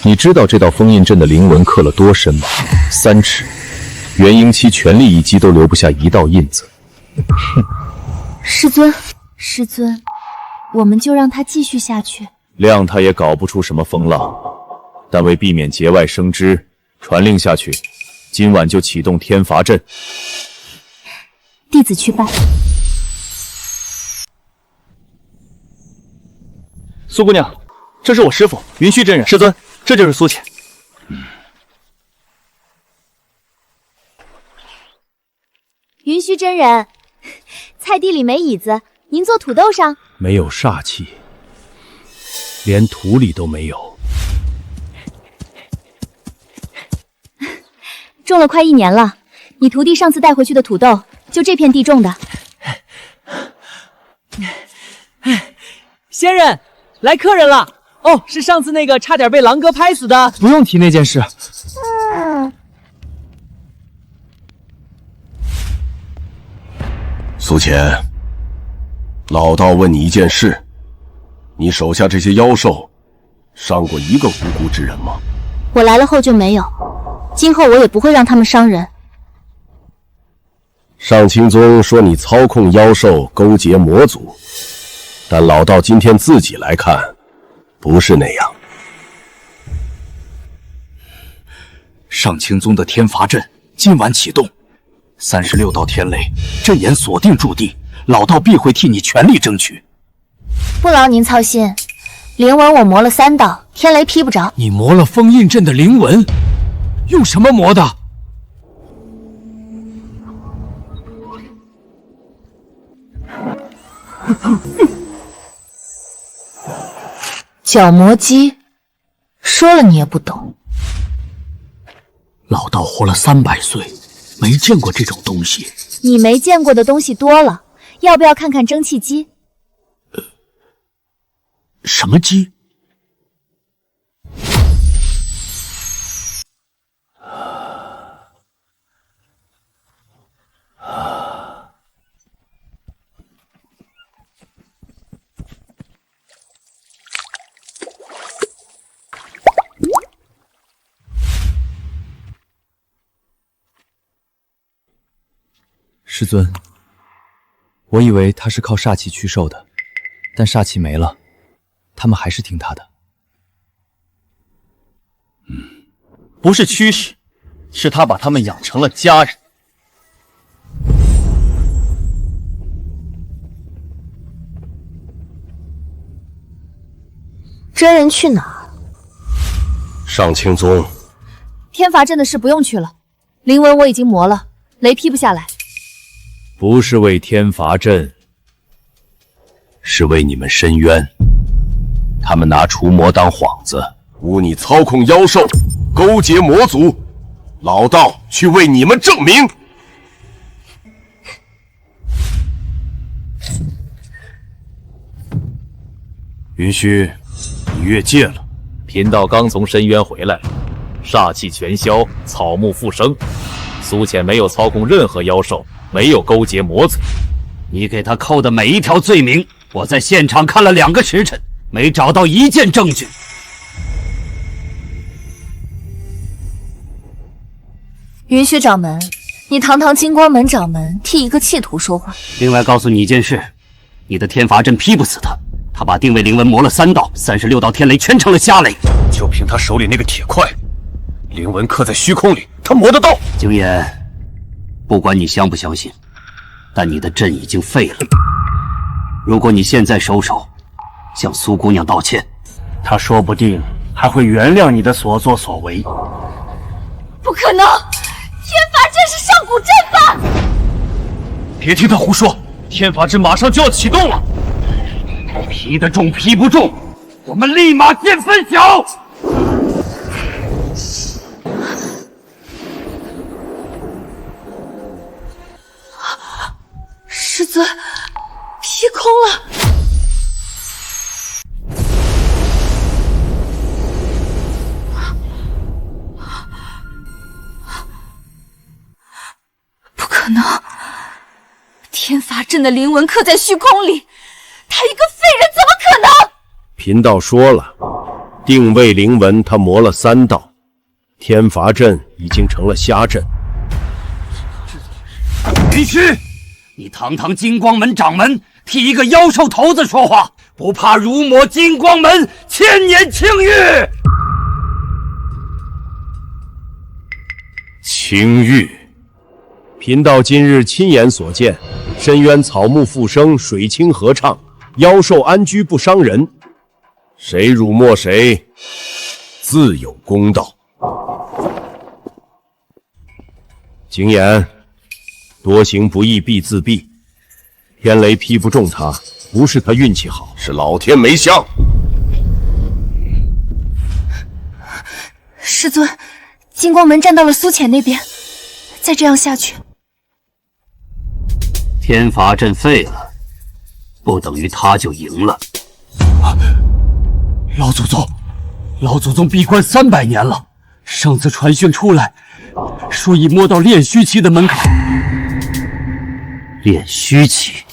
你知道这道封印阵的灵纹刻了多深吗？3尺，元婴期全力一击都留不下一道印子。师尊，师尊，我们就让他继续下去。谅他也搞不出什么风浪，但为避免节外生枝，传令下去，今晚就启动天罚阵。弟子去拜。苏姑娘，这是我师父云虚真人。师尊，这就是苏浅。云虚真人，菜地里没椅子，您坐土豆上。没有煞气，连土里都没有。种了快1年了，你徒弟上次带回去的土豆就这片地种的。仙人，来客人了。哦，是上次那个差点被狼哥拍死的。不用提那件事。苏浅，老道问你一件事，你手下这些妖兽伤过一个无辜之人吗？我来了后就没有，今后我也不会让他们伤人。上清宗说你操控妖兽，勾结魔族，但老道今天自己来看，不是那样。上清宗的天罚阵今晚启动，36道天雷，阵眼锁定驻地，老道必会替你全力争取。不劳您操心，灵纹我磨了3道，天雷劈不着。你磨了封印阵的灵纹，用什么磨的？角磨机，说了你也不懂。老道活了300岁，没见过这种东西。你没见过的东西多了，要不要看看蒸汽机？什么机？师尊，我以为他是靠煞气驱兽的，但煞气没了，他们还是听他的。不是驱使，是他把他们养成了家人。真人去哪儿？上清宗，天罚阵的事不用去了，灵纹我已经磨了，雷劈不下来。不是为天罚阵，是为你们申渊。他们拿除魔当幌子，诬你操控妖兽，勾结魔族，老道去为你们证明。云虚，你越界了。贫道刚从深渊回来，煞气全消，草木复生。苏浅没有操控任何妖兽，没有勾结魔族。你给他扣的每一条罪名，我在现场看了2个时辰，没找到一件证据。云虚掌门，你堂堂金光门掌门，替一个弃徒说话。另外告诉你一件事，你的天罚阵劈不死他，他把定位灵纹磨了3道，36道天雷全成了瞎雷。就凭他手里那个铁块，灵纹刻在虚空里，他磨得到。景琰，不管你相不相信，但你的阵已经废了。如果你现在收手，向苏姑娘道歉，她说不定还会原谅你的所作所为。不可能！天罚阵是上古阵法！别听他胡说，天罚阵马上就要启动了。劈得中劈不中，我们立马见分晓。师尊，劈空了。不可能！天罚阵的灵纹刻在虚空里，他一个废人怎么可能？贫道说了，定位灵纹他磨了3道，天罚阵已经成了瞎阵。云虚，你堂堂金光门掌门，替一个妖兽头子说话，不怕辱没金光门千年清誉？清誉，贫道今日亲眼所见，深渊草木复生，水清河畅，妖兽安居不伤人。谁辱没谁，自有公道。景琰，多行不义必自毙。天雷劈不中他，不是他运气好，是老天没相。师尊，金光门站到了苏浅那边，再这样下去，天罚阵废了，不等于他就赢了。老祖宗闭关300年了，上次传讯出来，说已摸到炼虚期的门槛。炼虚期，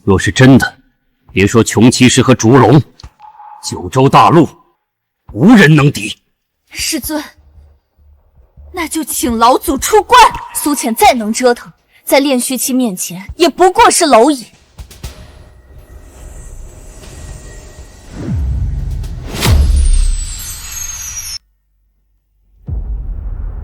若是真的，别说穷奇师和烛龙，9州大陆无人能敌。师尊，那就请老祖出关。苏浅再能折腾，在炼虚期面前也不过是蝼蚁。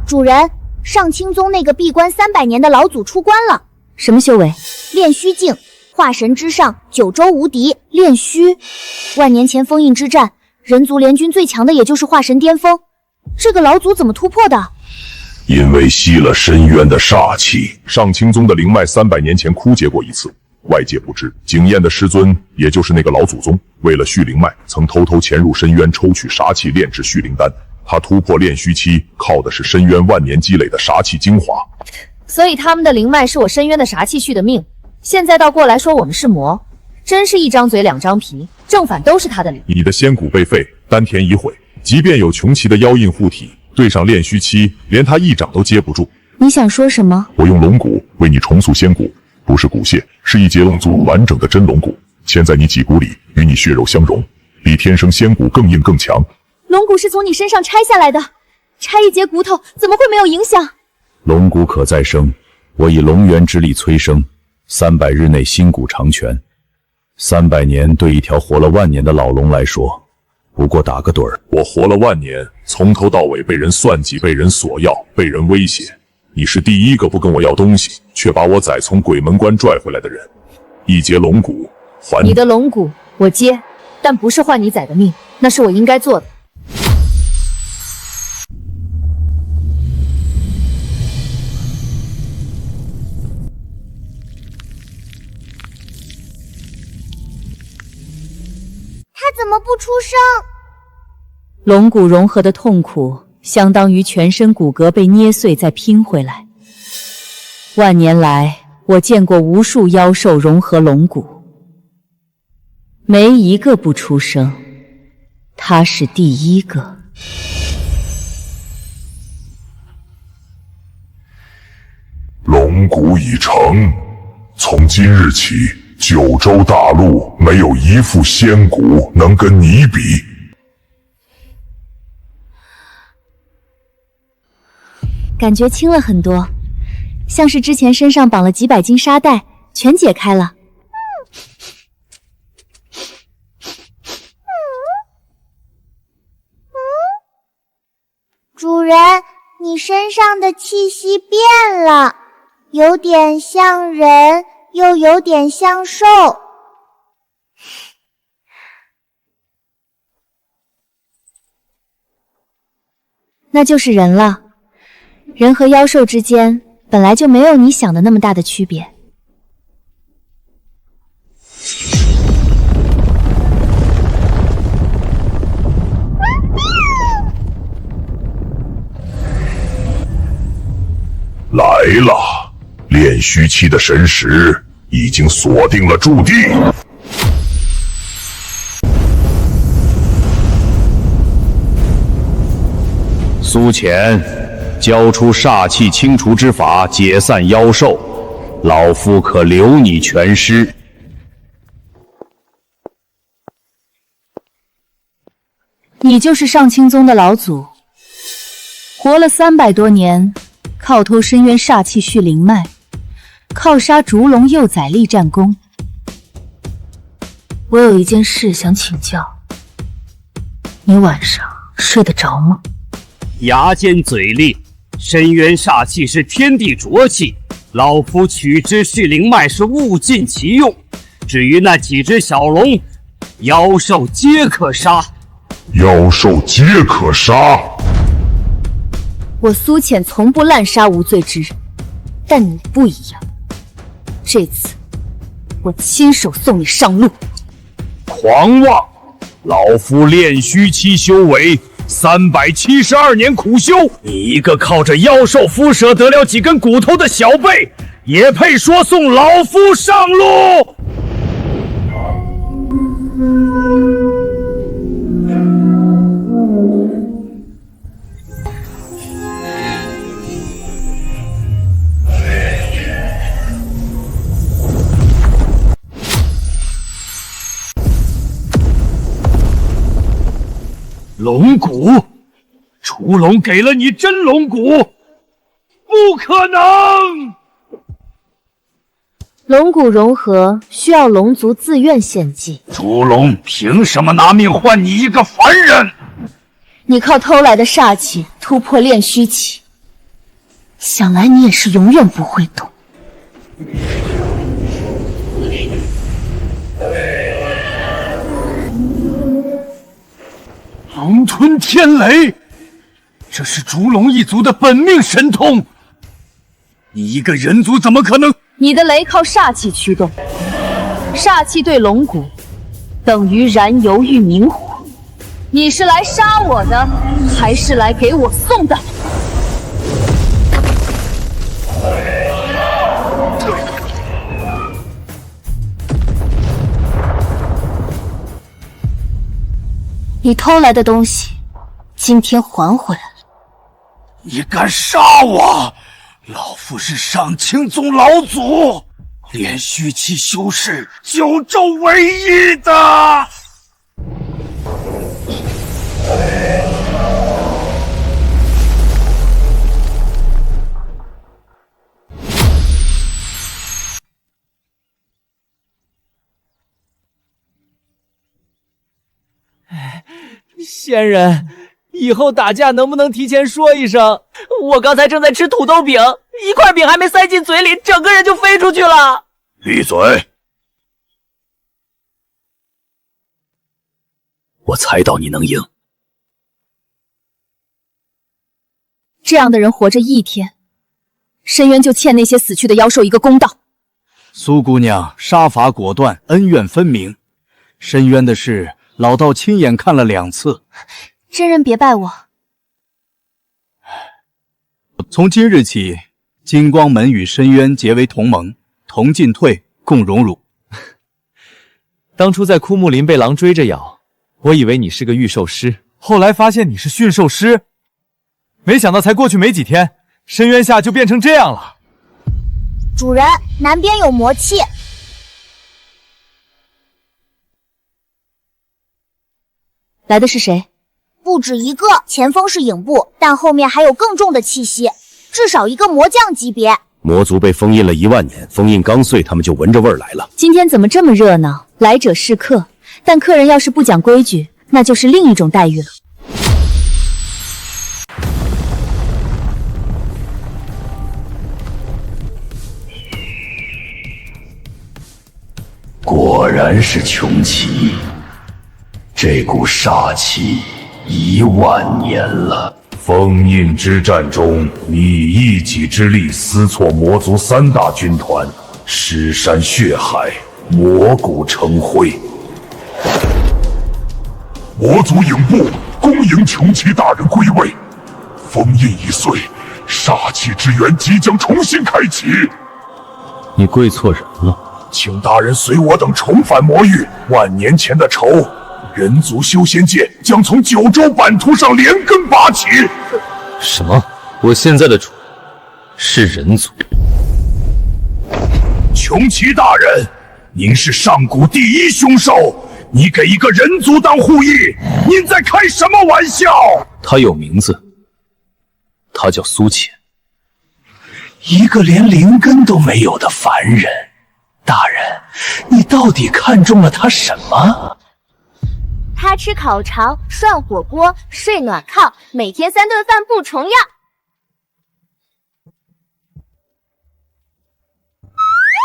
主人，上清宗那个闭关300年的老祖出关了。什么修为？炼虚境，化神之上，9州无敌。炼虚，万年前封印之战，人族联军最强的也就是化神巅峰。这个老祖怎么突破的？因为吸了深渊的煞气，上清宗的灵脉300年前枯竭过一次，外界不知。景琰的师尊，也就是那个老祖宗，为了续灵脉，曾偷偷潜入深渊，抽取煞气炼制续灵丹。他突破炼虚期，靠的是深渊万年积累的煞气精华。所以他们的灵脉是我深渊的煞气续的命，现在倒过来说我们是魔，真是一张嘴2张皮，正反都是他的理。你的仙骨被废，丹田已毁，即便有穷奇的妖印护体，对上炼虚期，连他一掌都接不住。你想说什么？我用龙骨为你重塑仙骨，不是骨屑，是一节龙族完整的真龙骨，嵌在你脊骨里，与你血肉相融，比天生仙骨更硬更强。龙骨是从你身上拆下来的，拆一节骨头怎么会没有影响？龙骨可再生，我以龙元之力催生，300日内新骨长全。300年对一条活了万年的老龙来说，不过打个盹儿。我活了万年，从头到尾被人算计，被人索要，被人威胁。你是第一个不跟我要东西，却把我崽从鬼门关拽回来的人。一节龙骨还你的龙骨我接，但不是换你崽的命，那是我应该做的。他怎么不出声？龙骨融合的痛苦，相当于全身骨骼被捏碎再拼回来。万年来，我见过无数妖兽融合龙骨，没一个不出声，他是第一个。龙骨已成，从今日起，9州大陆没有一副仙骨能跟你比。感觉轻了很多，像是之前身上绑了几百斤沙袋，全解开了。主人，你身上的气息变了，有点像人，又有点像兽。那就是人了。人和妖兽之间本来就没有你想的那么大的区别。来了，炼虚期的神识已经锁定了驻地。苏浅，交出煞气清除之法，解散妖兽，老夫可留你全尸。你就是上清宗的老祖，活了300多年，靠偷深渊煞气续灵脉，靠杀烛龙诱宰立战功。我有一件事想请教，你晚上睡得着吗？牙尖嘴利，深渊煞气是天地浊气，老夫取之续灵脉是物尽其用。至于那几只小龙，妖兽皆可杀。妖兽皆可杀。我苏浅从不滥杀无罪之人，但你不一样。这次我亲手送你上路。狂妄！老夫炼虚期修为372年苦修，你一个靠着妖兽敷舍得了几根骨头的小辈，也配说送老夫上路？龙骨，烛龙给了你真龙骨，不可能！龙骨融合需要龙族自愿献祭。烛龙凭什么拿命换你一个凡人？你靠偷来的煞气突破炼虚期，想来你也是永远不会懂。龙吞天雷，这是烛龙一族的本命神通。你一个人族怎么可能？你的雷靠煞气驱动，煞气对龙骨等于燃油遇明火。你是来杀我的，还是来给我送的？你偷来的东西，今天还回来了。你敢杀我？老夫是上清宗老祖，炼虚期修士9州唯一的。仙人，以后打架能不能提前说一声？我刚才正在吃土豆饼，一块饼还没塞进嘴里，整个人就飞出去了。闭嘴！我猜到你能赢。这样的人活着1天，深渊就欠那些死去的妖兽一个公道。苏姑娘杀伐果断，恩怨分明。深渊的事，老道亲眼看了2次。真人别拜我。从今日起，金光门与深渊结为同盟，同进退，共荣辱。当初在枯木林被狼追着咬，我以为你是个御兽师，后来发现你是驯兽师，没想到才过去没几天，深渊下就变成这样了。主人，南边有魔气。来的是谁？不止一个，前锋是影部，但后面还有更重的气息，至少一个魔将级别。魔族被封印了1万年，封印刚碎，他们就闻着味儿来了。今天怎么这么热闹？来者是客，但客人要是不讲规矩，那就是另一种待遇了。果然是穷奇，这股煞气1万年了。封印之战中，你以一己之力撕挫魔族3大军团，尸山血海，魔骨成灰。魔族影部恭迎穷奇大人归位，封印已碎，煞气之源即将重新开启。你跪错人了，请大人随我等重返魔域，1万年前的仇，人族修仙界将从9州版图上连根拔起。什么？我现在的主是人族？穷奇大人，您是上古第一凶兽，你给一个人族当护翼，您在开什么玩笑？他有名字，他叫苏浅。一个连灵根都没有的凡人，大人，你到底看中了他什么？他吃烤肠、涮火锅、睡暖炕，每天3顿饭不重样。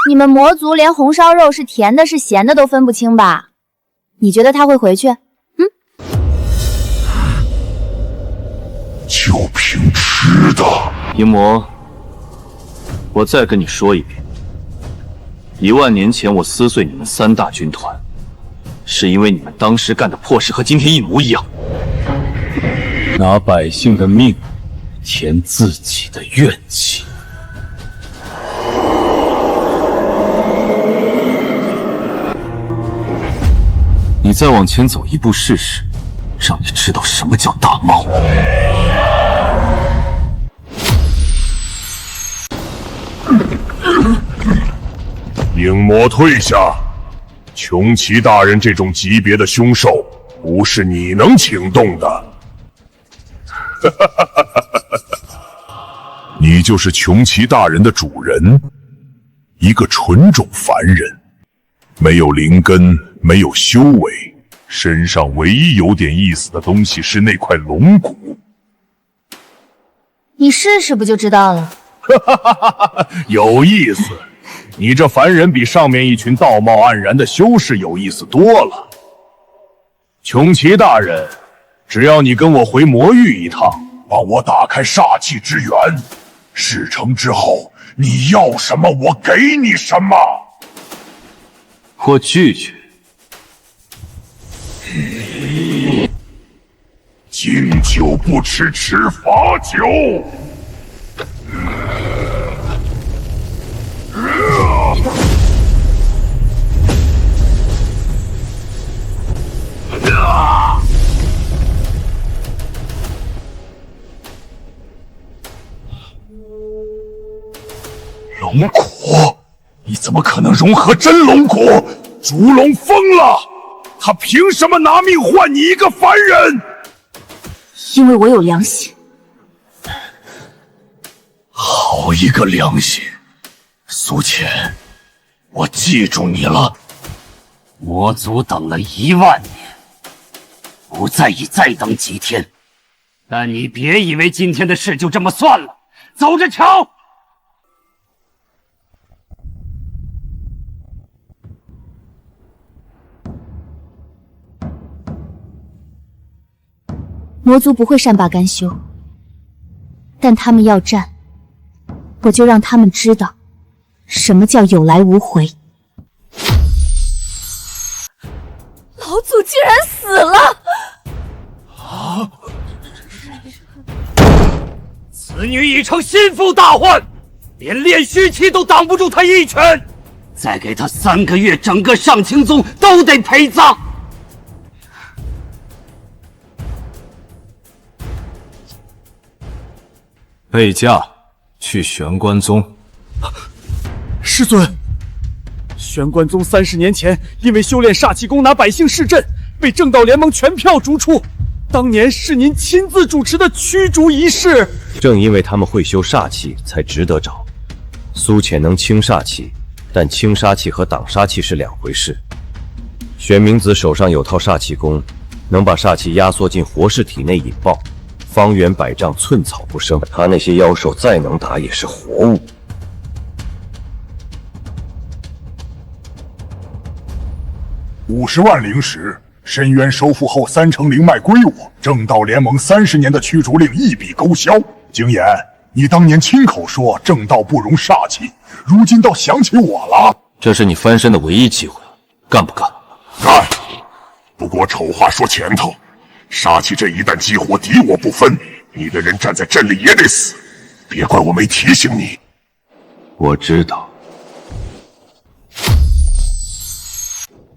你们魔族连红烧肉是甜的是咸的都分不清吧？你觉得他会回去？就凭吃的。淫魔，我再跟你说一遍，1万年前我撕碎你们3大军团，是因为你们当时干的破事和今天一模一样，拿百姓的命填自己的怨气。你再往前走一步试试，让你知道什么叫大冒。影魔退下，穷奇大人这种级别的凶兽，不是你能请动的。你就是穷奇大人的主人，一个纯种凡人，没有灵根，没有修为，身上唯一有点意思的东西是那块龙骨。你试试不就知道了？有意思，你这凡人比上面一群道貌岸然的修士有意思多了。穷奇大人，只要你跟我回魔域一趟，帮我打开煞气之源，事成之后，你要什么我给你什么。我拒绝。敬酒不吃吃罚酒。龙骨，你怎么可能融合真龙骨？烛龙疯了，他凭什么拿命换你一个凡人？因为我有良心。好一个良心！苏浅，我记住你了。魔族等了1万年，不在意再等几天。但你别以为今天的事就这么算了，走着瞧！魔族不会善罢甘休，但他们要战，我就让他们知道什么叫有来无回。老祖竟然死了！啊！此女已成心腹大患，连炼虚期都挡不住她一拳。再给她3个月，整个上清宗都得陪葬。备驾去玄关宗。师尊，玄关宗30年前因为修炼煞气功拿百姓市镇，被正道联盟全票逐出。当年是您亲自主持的驱逐仪式。正因为他们会修煞气，才值得找。苏浅能清煞气，但清杀气和挡杀气是2回事。玄冥子手上有套煞气功，能把煞气压缩进活尸体内引爆。方圆100丈，寸草不生。他那些妖兽再能打，也是活物。50万灵石，深渊收复后3成灵脉归我。正道联盟30年的驱逐令一笔勾销。景琰，你当年亲口说正道不容煞气，如今倒想起我了。这是你翻身的唯一机会，干不干？干！不过丑话说前头。杀气阵一旦激活，敌我不分，你的人站在阵里也得死。别怪我没提醒你。我知道。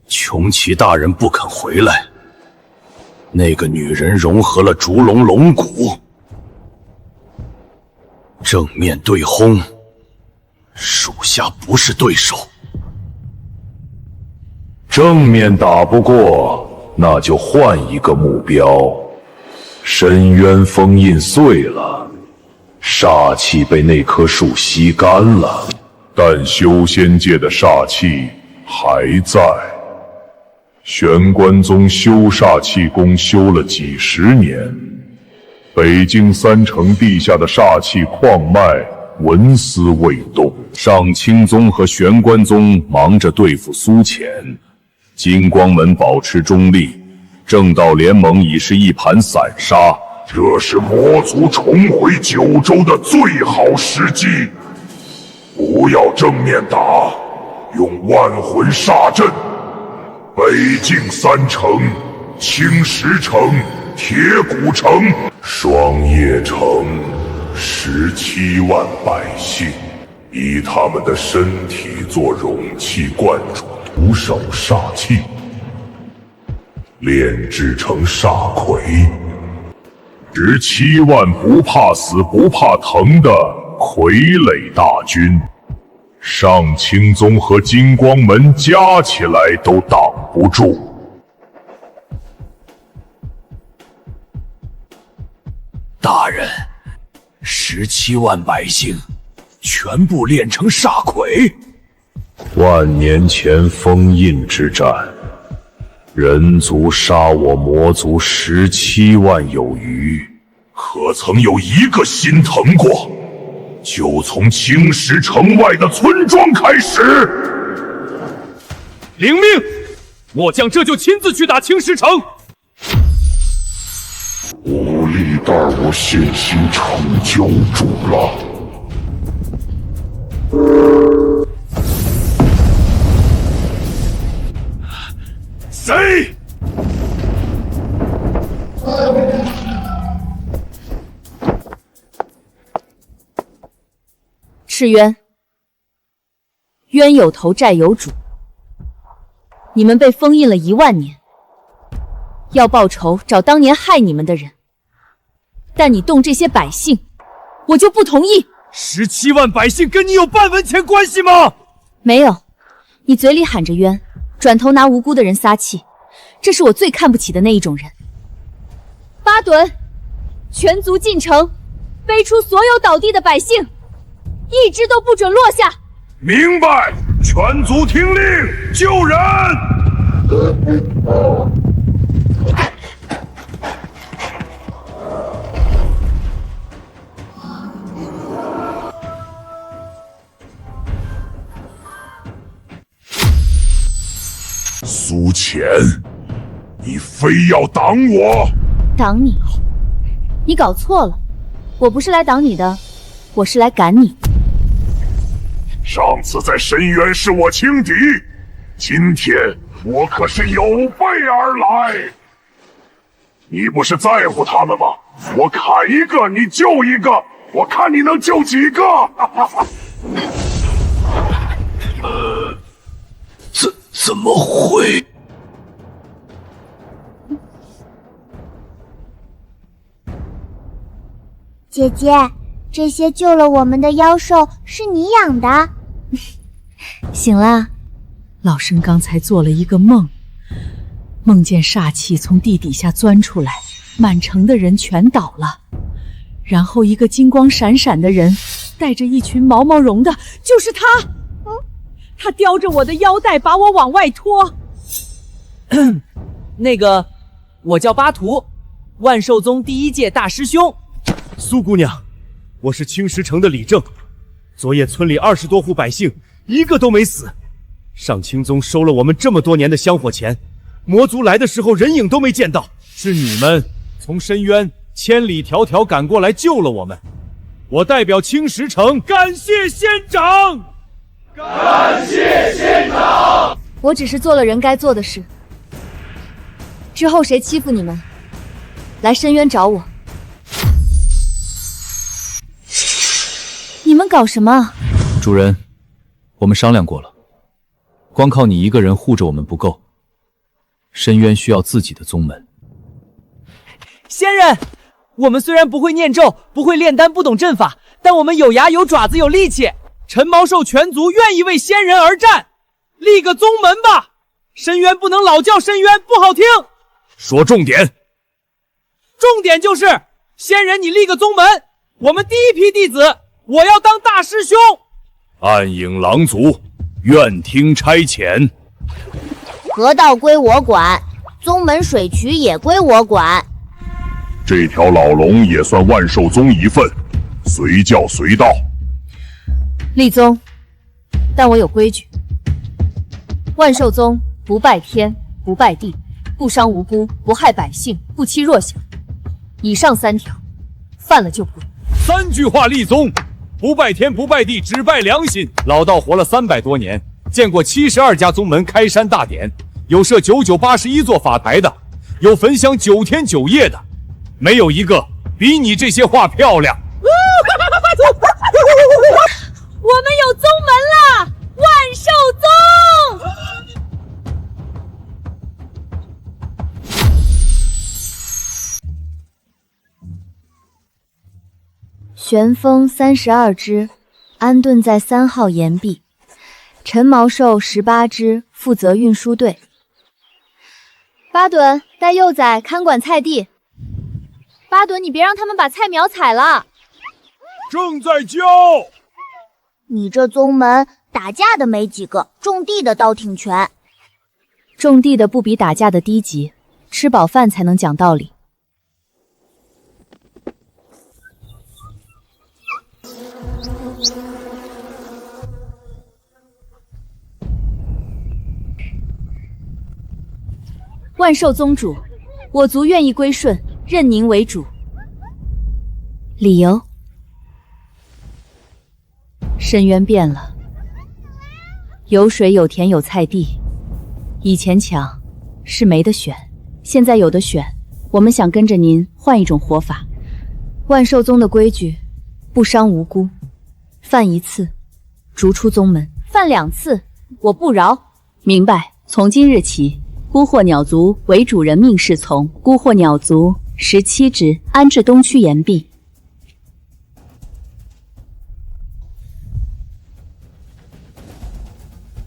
穷奇大人不肯回来，那个女人融合了烛龙龙骨，正面对轰，属下不是对手。正面打不过，那就换一个目标。深渊封印碎了，煞气被那棵树吸干了，但修仙界的煞气还在。玄关宗修煞气功修了几十年，北境3城地下的煞气矿脉纹丝未动。上清宗和玄关宗忙着对付苏浅，金光门保持中立，正道联盟已是一盘散沙。这是魔族重回九州的最好时机，不要正面打，用万魂煞阵。北境3城、青石城、铁骨城、双叶城，17万百姓，以他们的身体做容器灌注，徒手煞气，炼制成煞魁。17万不怕死不怕疼的傀儡大军，上清宗和金光门加起来都挡不住。大人，17万百姓全部炼成煞魁。万年前封印之战，人族杀我魔族17万有余，可曾有一个心疼过？就从青石城外的村庄开始。领命，末将这就亲自去打青石城。无力带我现形成教主了。谁？赤渊，冤有头债有主，你们被封印了1万年，要报仇找当年害你们的人，但你动这些百姓，我就不同意。17万百姓跟你有半文钱关系吗？没有，你嘴里喊着冤，转头拿无辜的人撒气，这是我最看不起的那一种人。巴顿，全族进城，背出所有倒地的百姓，一只都不准落下。明白，全族听令，救人！苏浅，你非要挡我？挡你？你搞错了，我不是来挡你的，我是来赶你。上次在深渊是我轻敌，今天我可是有备而来。你不是在乎他们吗？我砍一个你救一个，我看你能救几个？怎么会？姐姐，这些救了我们的妖兽是你养的？醒啦，老身刚才做了一个梦，梦见煞气从地底下钻出来，满城的人全倒了，然后一个金光闪闪的人带着一群毛毛绒的，就是他。他叼着我的腰带把我往外拖。那个，我叫巴图，万寿宗第1届大师兄。苏姑娘，我是青石城的李正。昨夜村里20多户百姓一个都没死，上清宗收了我们这么多年的香火钱，魔族来的时候人影都没见到，是你们从深渊千里迢迢赶过来救了我们。我代表青石城感谢仙长。感谢仙长！我只是做了人该做的事。之后谁欺负你们，来深渊找我。你们搞什么？主人，我们商量过了，光靠你一个人护着我们不够，深渊需要自己的宗门。仙人，我们虽然不会念咒，不会炼丹，不懂阵法，但我们有牙有爪子有力气。陈毛兽全族愿意为仙人而战，立个宗门吧！深渊不能老叫深渊，不好听。说重点。重点就是，仙人你立个宗门，我们第一批弟子，我要当大师兄。暗影狼族，愿听差遣。河道归我管，宗门水渠也归我管。这条老龙也算万寿宗一份，随叫随到。立宗，但我有规矩。万寿宗不拜天，不拜地，不伤无辜，不害百姓，不欺弱小。以上3条，犯了就滚。3句话立宗：不拜天，不拜地，只拜良心。老道活了300多年，见过72家宗门开山大典，有设9981座法台的，有焚香9天9夜的，没有一个比你这些话漂亮。我们有宗门了，万寿宗！玄风32只，安顿在3号岩壁。陈毛兽18只，负责运输队。巴顿带幼崽看管菜地。巴顿，你别让他们把菜苗踩了。正在教。你这宗门打架的没几个，种地的倒挺全。种地的不比打架的低级，吃饱饭才能讲道理。万寿宗主，我族愿意归顺，认您为主。理由？深渊变了，有水有田有菜地，以前抢是没得选，现在有得选。我们想跟着您换一种活法。万寿宗的规矩，不伤无辜，犯1次，逐出宗门；犯2次，我不饶。明白。从今日起，孤惑鸟族为主人命是从。孤惑鸟族17只，安置东区岩壁。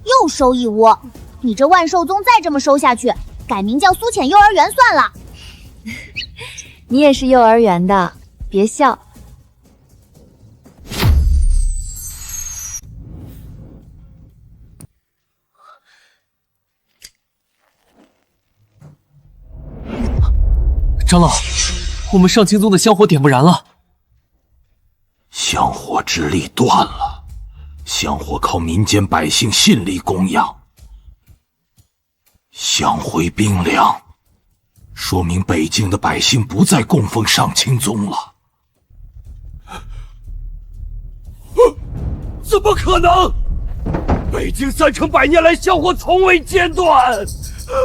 又收一窝，你这万寿宗再这么收下去，改名叫苏浅幼儿园算了。你也是幼儿园的，别笑。长老，我们上清宗的香火点不燃了。香火之力断了，香火靠民间百姓信力供养，香灰冰凉，说明北境的百姓不再供奉上清宗了。怎么可能？北境3城100年来香火从未间断。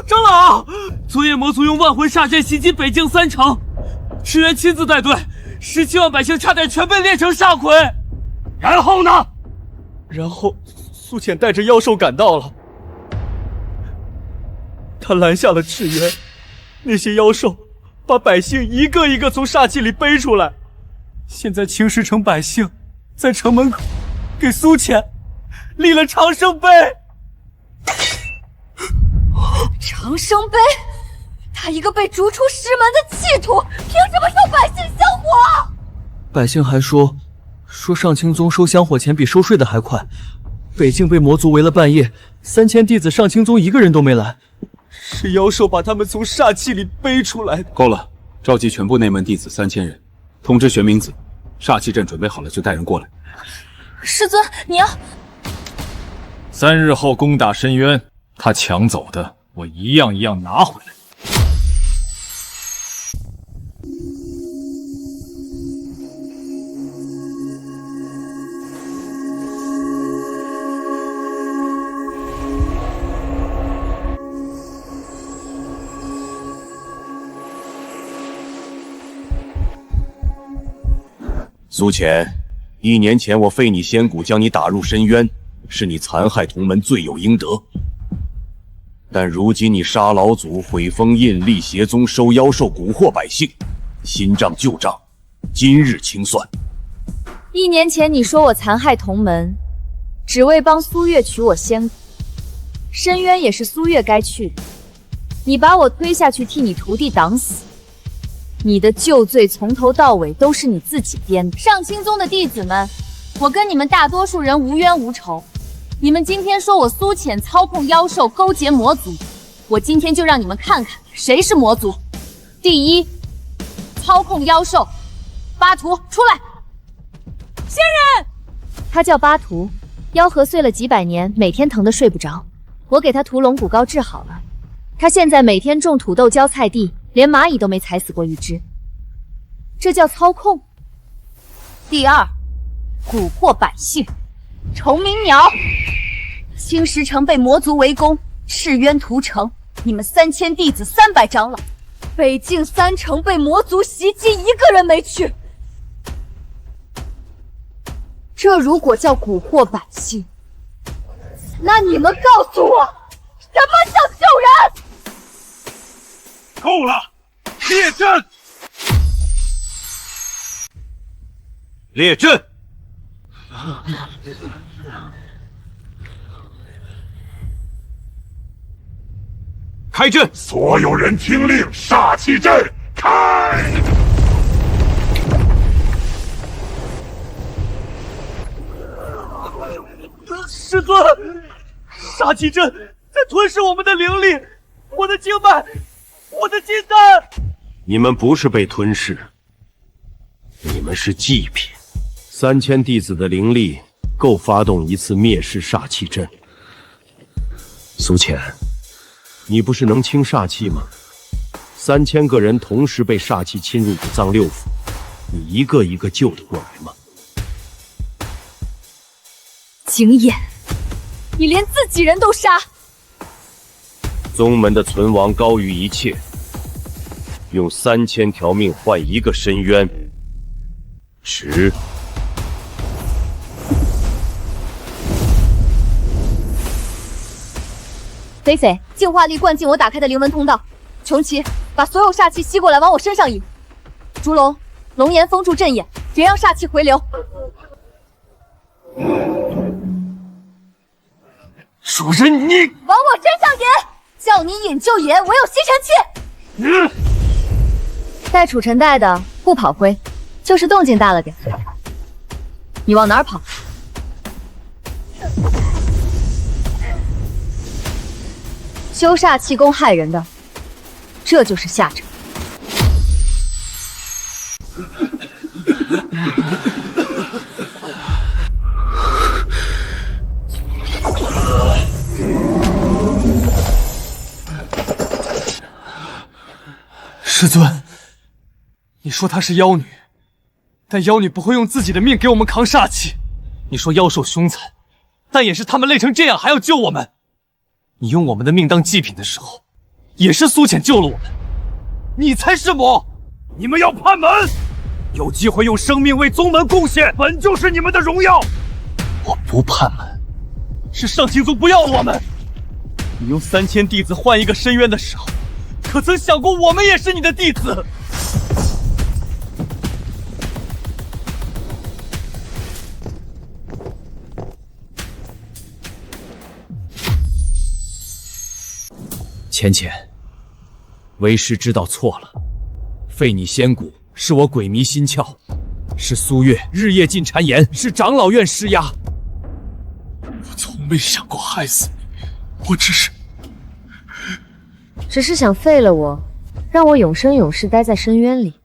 长老，昨夜魔族用万魂煞阵袭击北境3城，石原亲自带队，17万百姓差点全被炼成煞魁。然后呢？然后苏浅带着妖兽赶到了，他拦下了赤渊，那些妖兽把百姓一个一个从煞气里背出来。现在青石城百姓在城门口给苏浅立了长生碑。长生碑，他一个被逐出师门的弃徒，凭什么收百姓香火？百姓还说上清宗收香火钱比收税的还快。北境被魔族围了半夜，3000弟子上清宗一个人都没来，是妖兽把他们从煞气里背出来的。够了，召集全部内门弟子3000人，通知玄冥子，煞气阵准备好了就带人过来。师尊，你要3日后攻打深渊，他抢走的我一样一样拿回来。苏浅，1年前我废你仙骨，将你打入深渊，是你残害同门，罪有应得。但如今你杀老祖，毁封印，立邪宗，收妖兽，蛊惑百姓，新账旧账，今日清算。1年前你说我残害同门，只为帮苏月取我仙骨，深渊也是苏月该去的，你把我推下去替你徒弟挡死，你的旧罪从头到尾都是你自己编的。上清宗的弟子们，我跟你们大多数人无冤无仇，你们今天说我苏浅操控妖兽，勾结魔族，我今天就让你们看看谁是魔族。第一，操控妖兽，巴图出来！仙人，他叫巴图，妖核碎了几百年，每天疼得睡不着，我给他屠龙骨膏治好了，他现在每天种土豆浇菜地，连蚂蚁都没踩死过一只，这叫操控。第二，蛊惑百姓，虫鸣鸟，青石城被魔族围攻，赤渊屠城，你们3000弟子300长老，北境3城被魔族袭击，一个人没去。这如果叫蛊惑百姓，那你们告诉我，什么叫救人？够了！列阵！列阵！开阵！所有人听令，煞气阵开！师尊，煞气阵在吞噬我们的灵力，我的经脉，我的金丹。你们不是被吞噬，你们是祭品。3000弟子的灵力够发动一次灭世煞气阵。苏浅，你不是能清煞气吗？3000个人同时被煞气侵入五脏六腑，你一个一个救得过来吗？景琰，你连自己人都杀！宗门的存亡高于一切，用3000条命换一个深渊，值。翡翡，净化力灌进我打开的灵纹通道。穷奇，把所有煞气吸过来，往我身上引。烛龙，龙炎封住阵眼，别让煞气回流。主人，你往我身上引，叫你引就引，我有吸尘器。带储尘袋的不跑灰，就是动静大了点。你往哪儿跑？修煞气功害人的，这就是下场。师尊，你说她是妖女，但妖女不会用自己的命给我们扛煞气。你说妖兽凶残，但也是他们累成这样还要救我们。你用我们的命当祭品的时候，也是苏浅救了我们。你才是魔！你们要叛门，有机会用生命为宗门贡献，本就是你们的荣耀。我不叛门，是上清宗不要我们。你用3000弟子换一个深渊的时候，可曾想过我们也是你的弟子？浅浅，为师知道错了，废你仙骨是我鬼迷心窍，是苏月日夜进谗言，是长老院施压。我从没想过害死你，我只是想废了我，让我永生永世待在深渊里。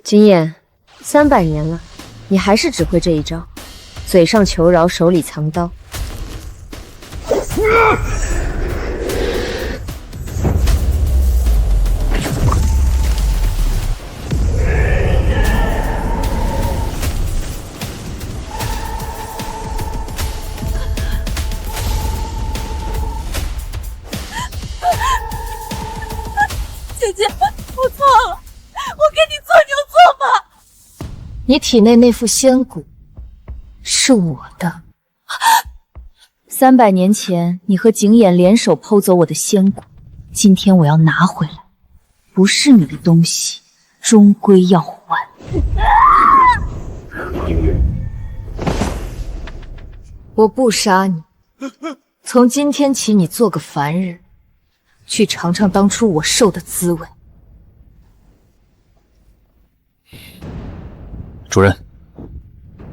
景琰，300年了，你还是只会这一招，嘴上求饶，手里藏刀。姐姐，我错了，我跟你做牛做马。你体内那副仙骨是我的。300年前，你和景琰联手偷走我的仙骨，今天我要拿回来。不是你的东西，终归要还。我不杀你，从今天起，你做个凡人，去尝尝当初我受的滋味。主人，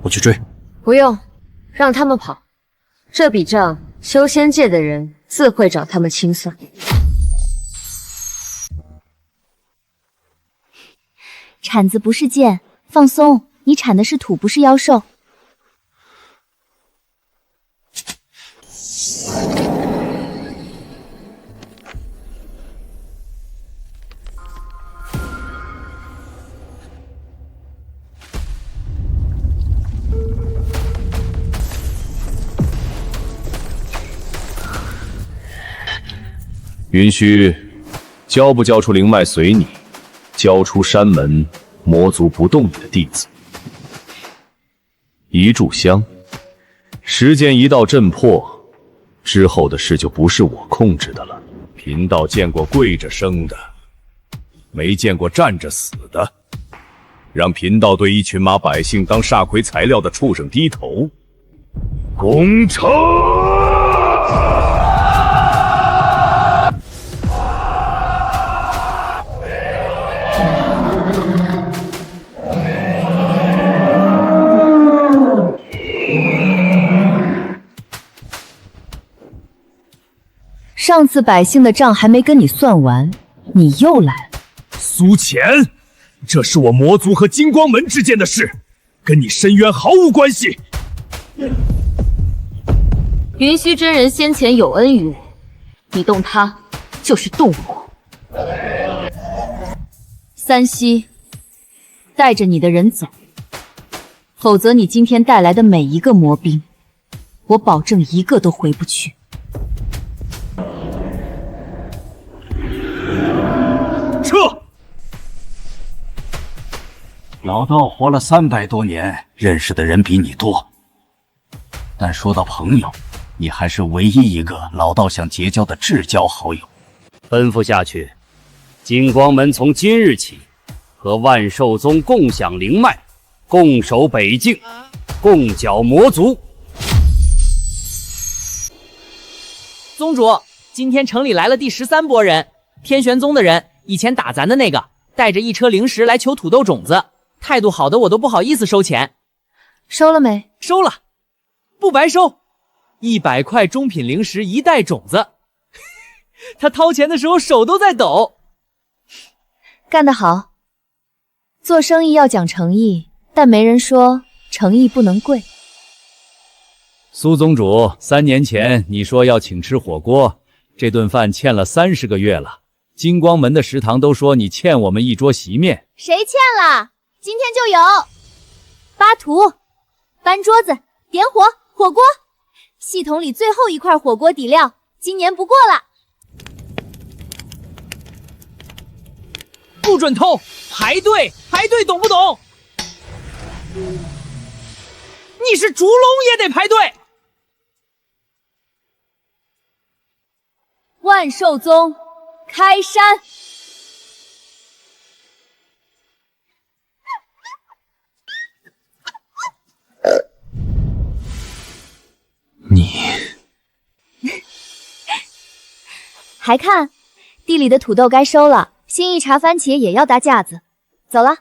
我去追。不用，让他们跑。这笔账，修仙界的人自会找他们清算。铲子不是剑，放松，你铲的是土，不是妖兽。云虚，交不交出灵脉随你，交出山门魔族不动你的弟子。一炷香，时间一到震破，之后的事就不是我控制的了。贫道见过跪着生的，没见过站着死的。让贫道对一群马百姓当煞魁材料的畜生低头，攻城！上次百姓的账还没跟你算完，你又来了。苏浅，这是我魔族和金光门之间的事，跟你深渊毫无关系。云虚真人先前有恩于我，你动他就是动我。三溪，带着你的人走，否则你今天带来的每一个魔兵，我保证一个都回不去。撤！老道活了300多年，认识的人比你多，但说到朋友，你还是唯一一个老道想结交的至交好友。吩咐下去，金光门从今日起和万寿宗共享灵脉，共守北境，共剿魔族。宗主，今天城里来了第13波人，天玄宗的人，以前打咱的那个，带着1车灵石来求土豆种子，态度好的我都不好意思收钱。收了没？收了，不白收，100块中品灵石1袋种子。他掏钱的时候手都在抖。干得好！做生意要讲诚意，但没人说诚意不能贵。苏宗主，3年前你说要请吃火锅，这顿饭欠了30个月了。金光门的食堂都说你欠我们1桌席面。谁欠了？今天就有。扒图，搬桌子，点火，火锅。系统里最后一块火锅底料，今年不过了。不准偷，排队，排队，懂不懂？你是烛龙也得排队。万寿宗开山。你还看，地里的土豆该收了，新一茬番茄也要搭架子。走了。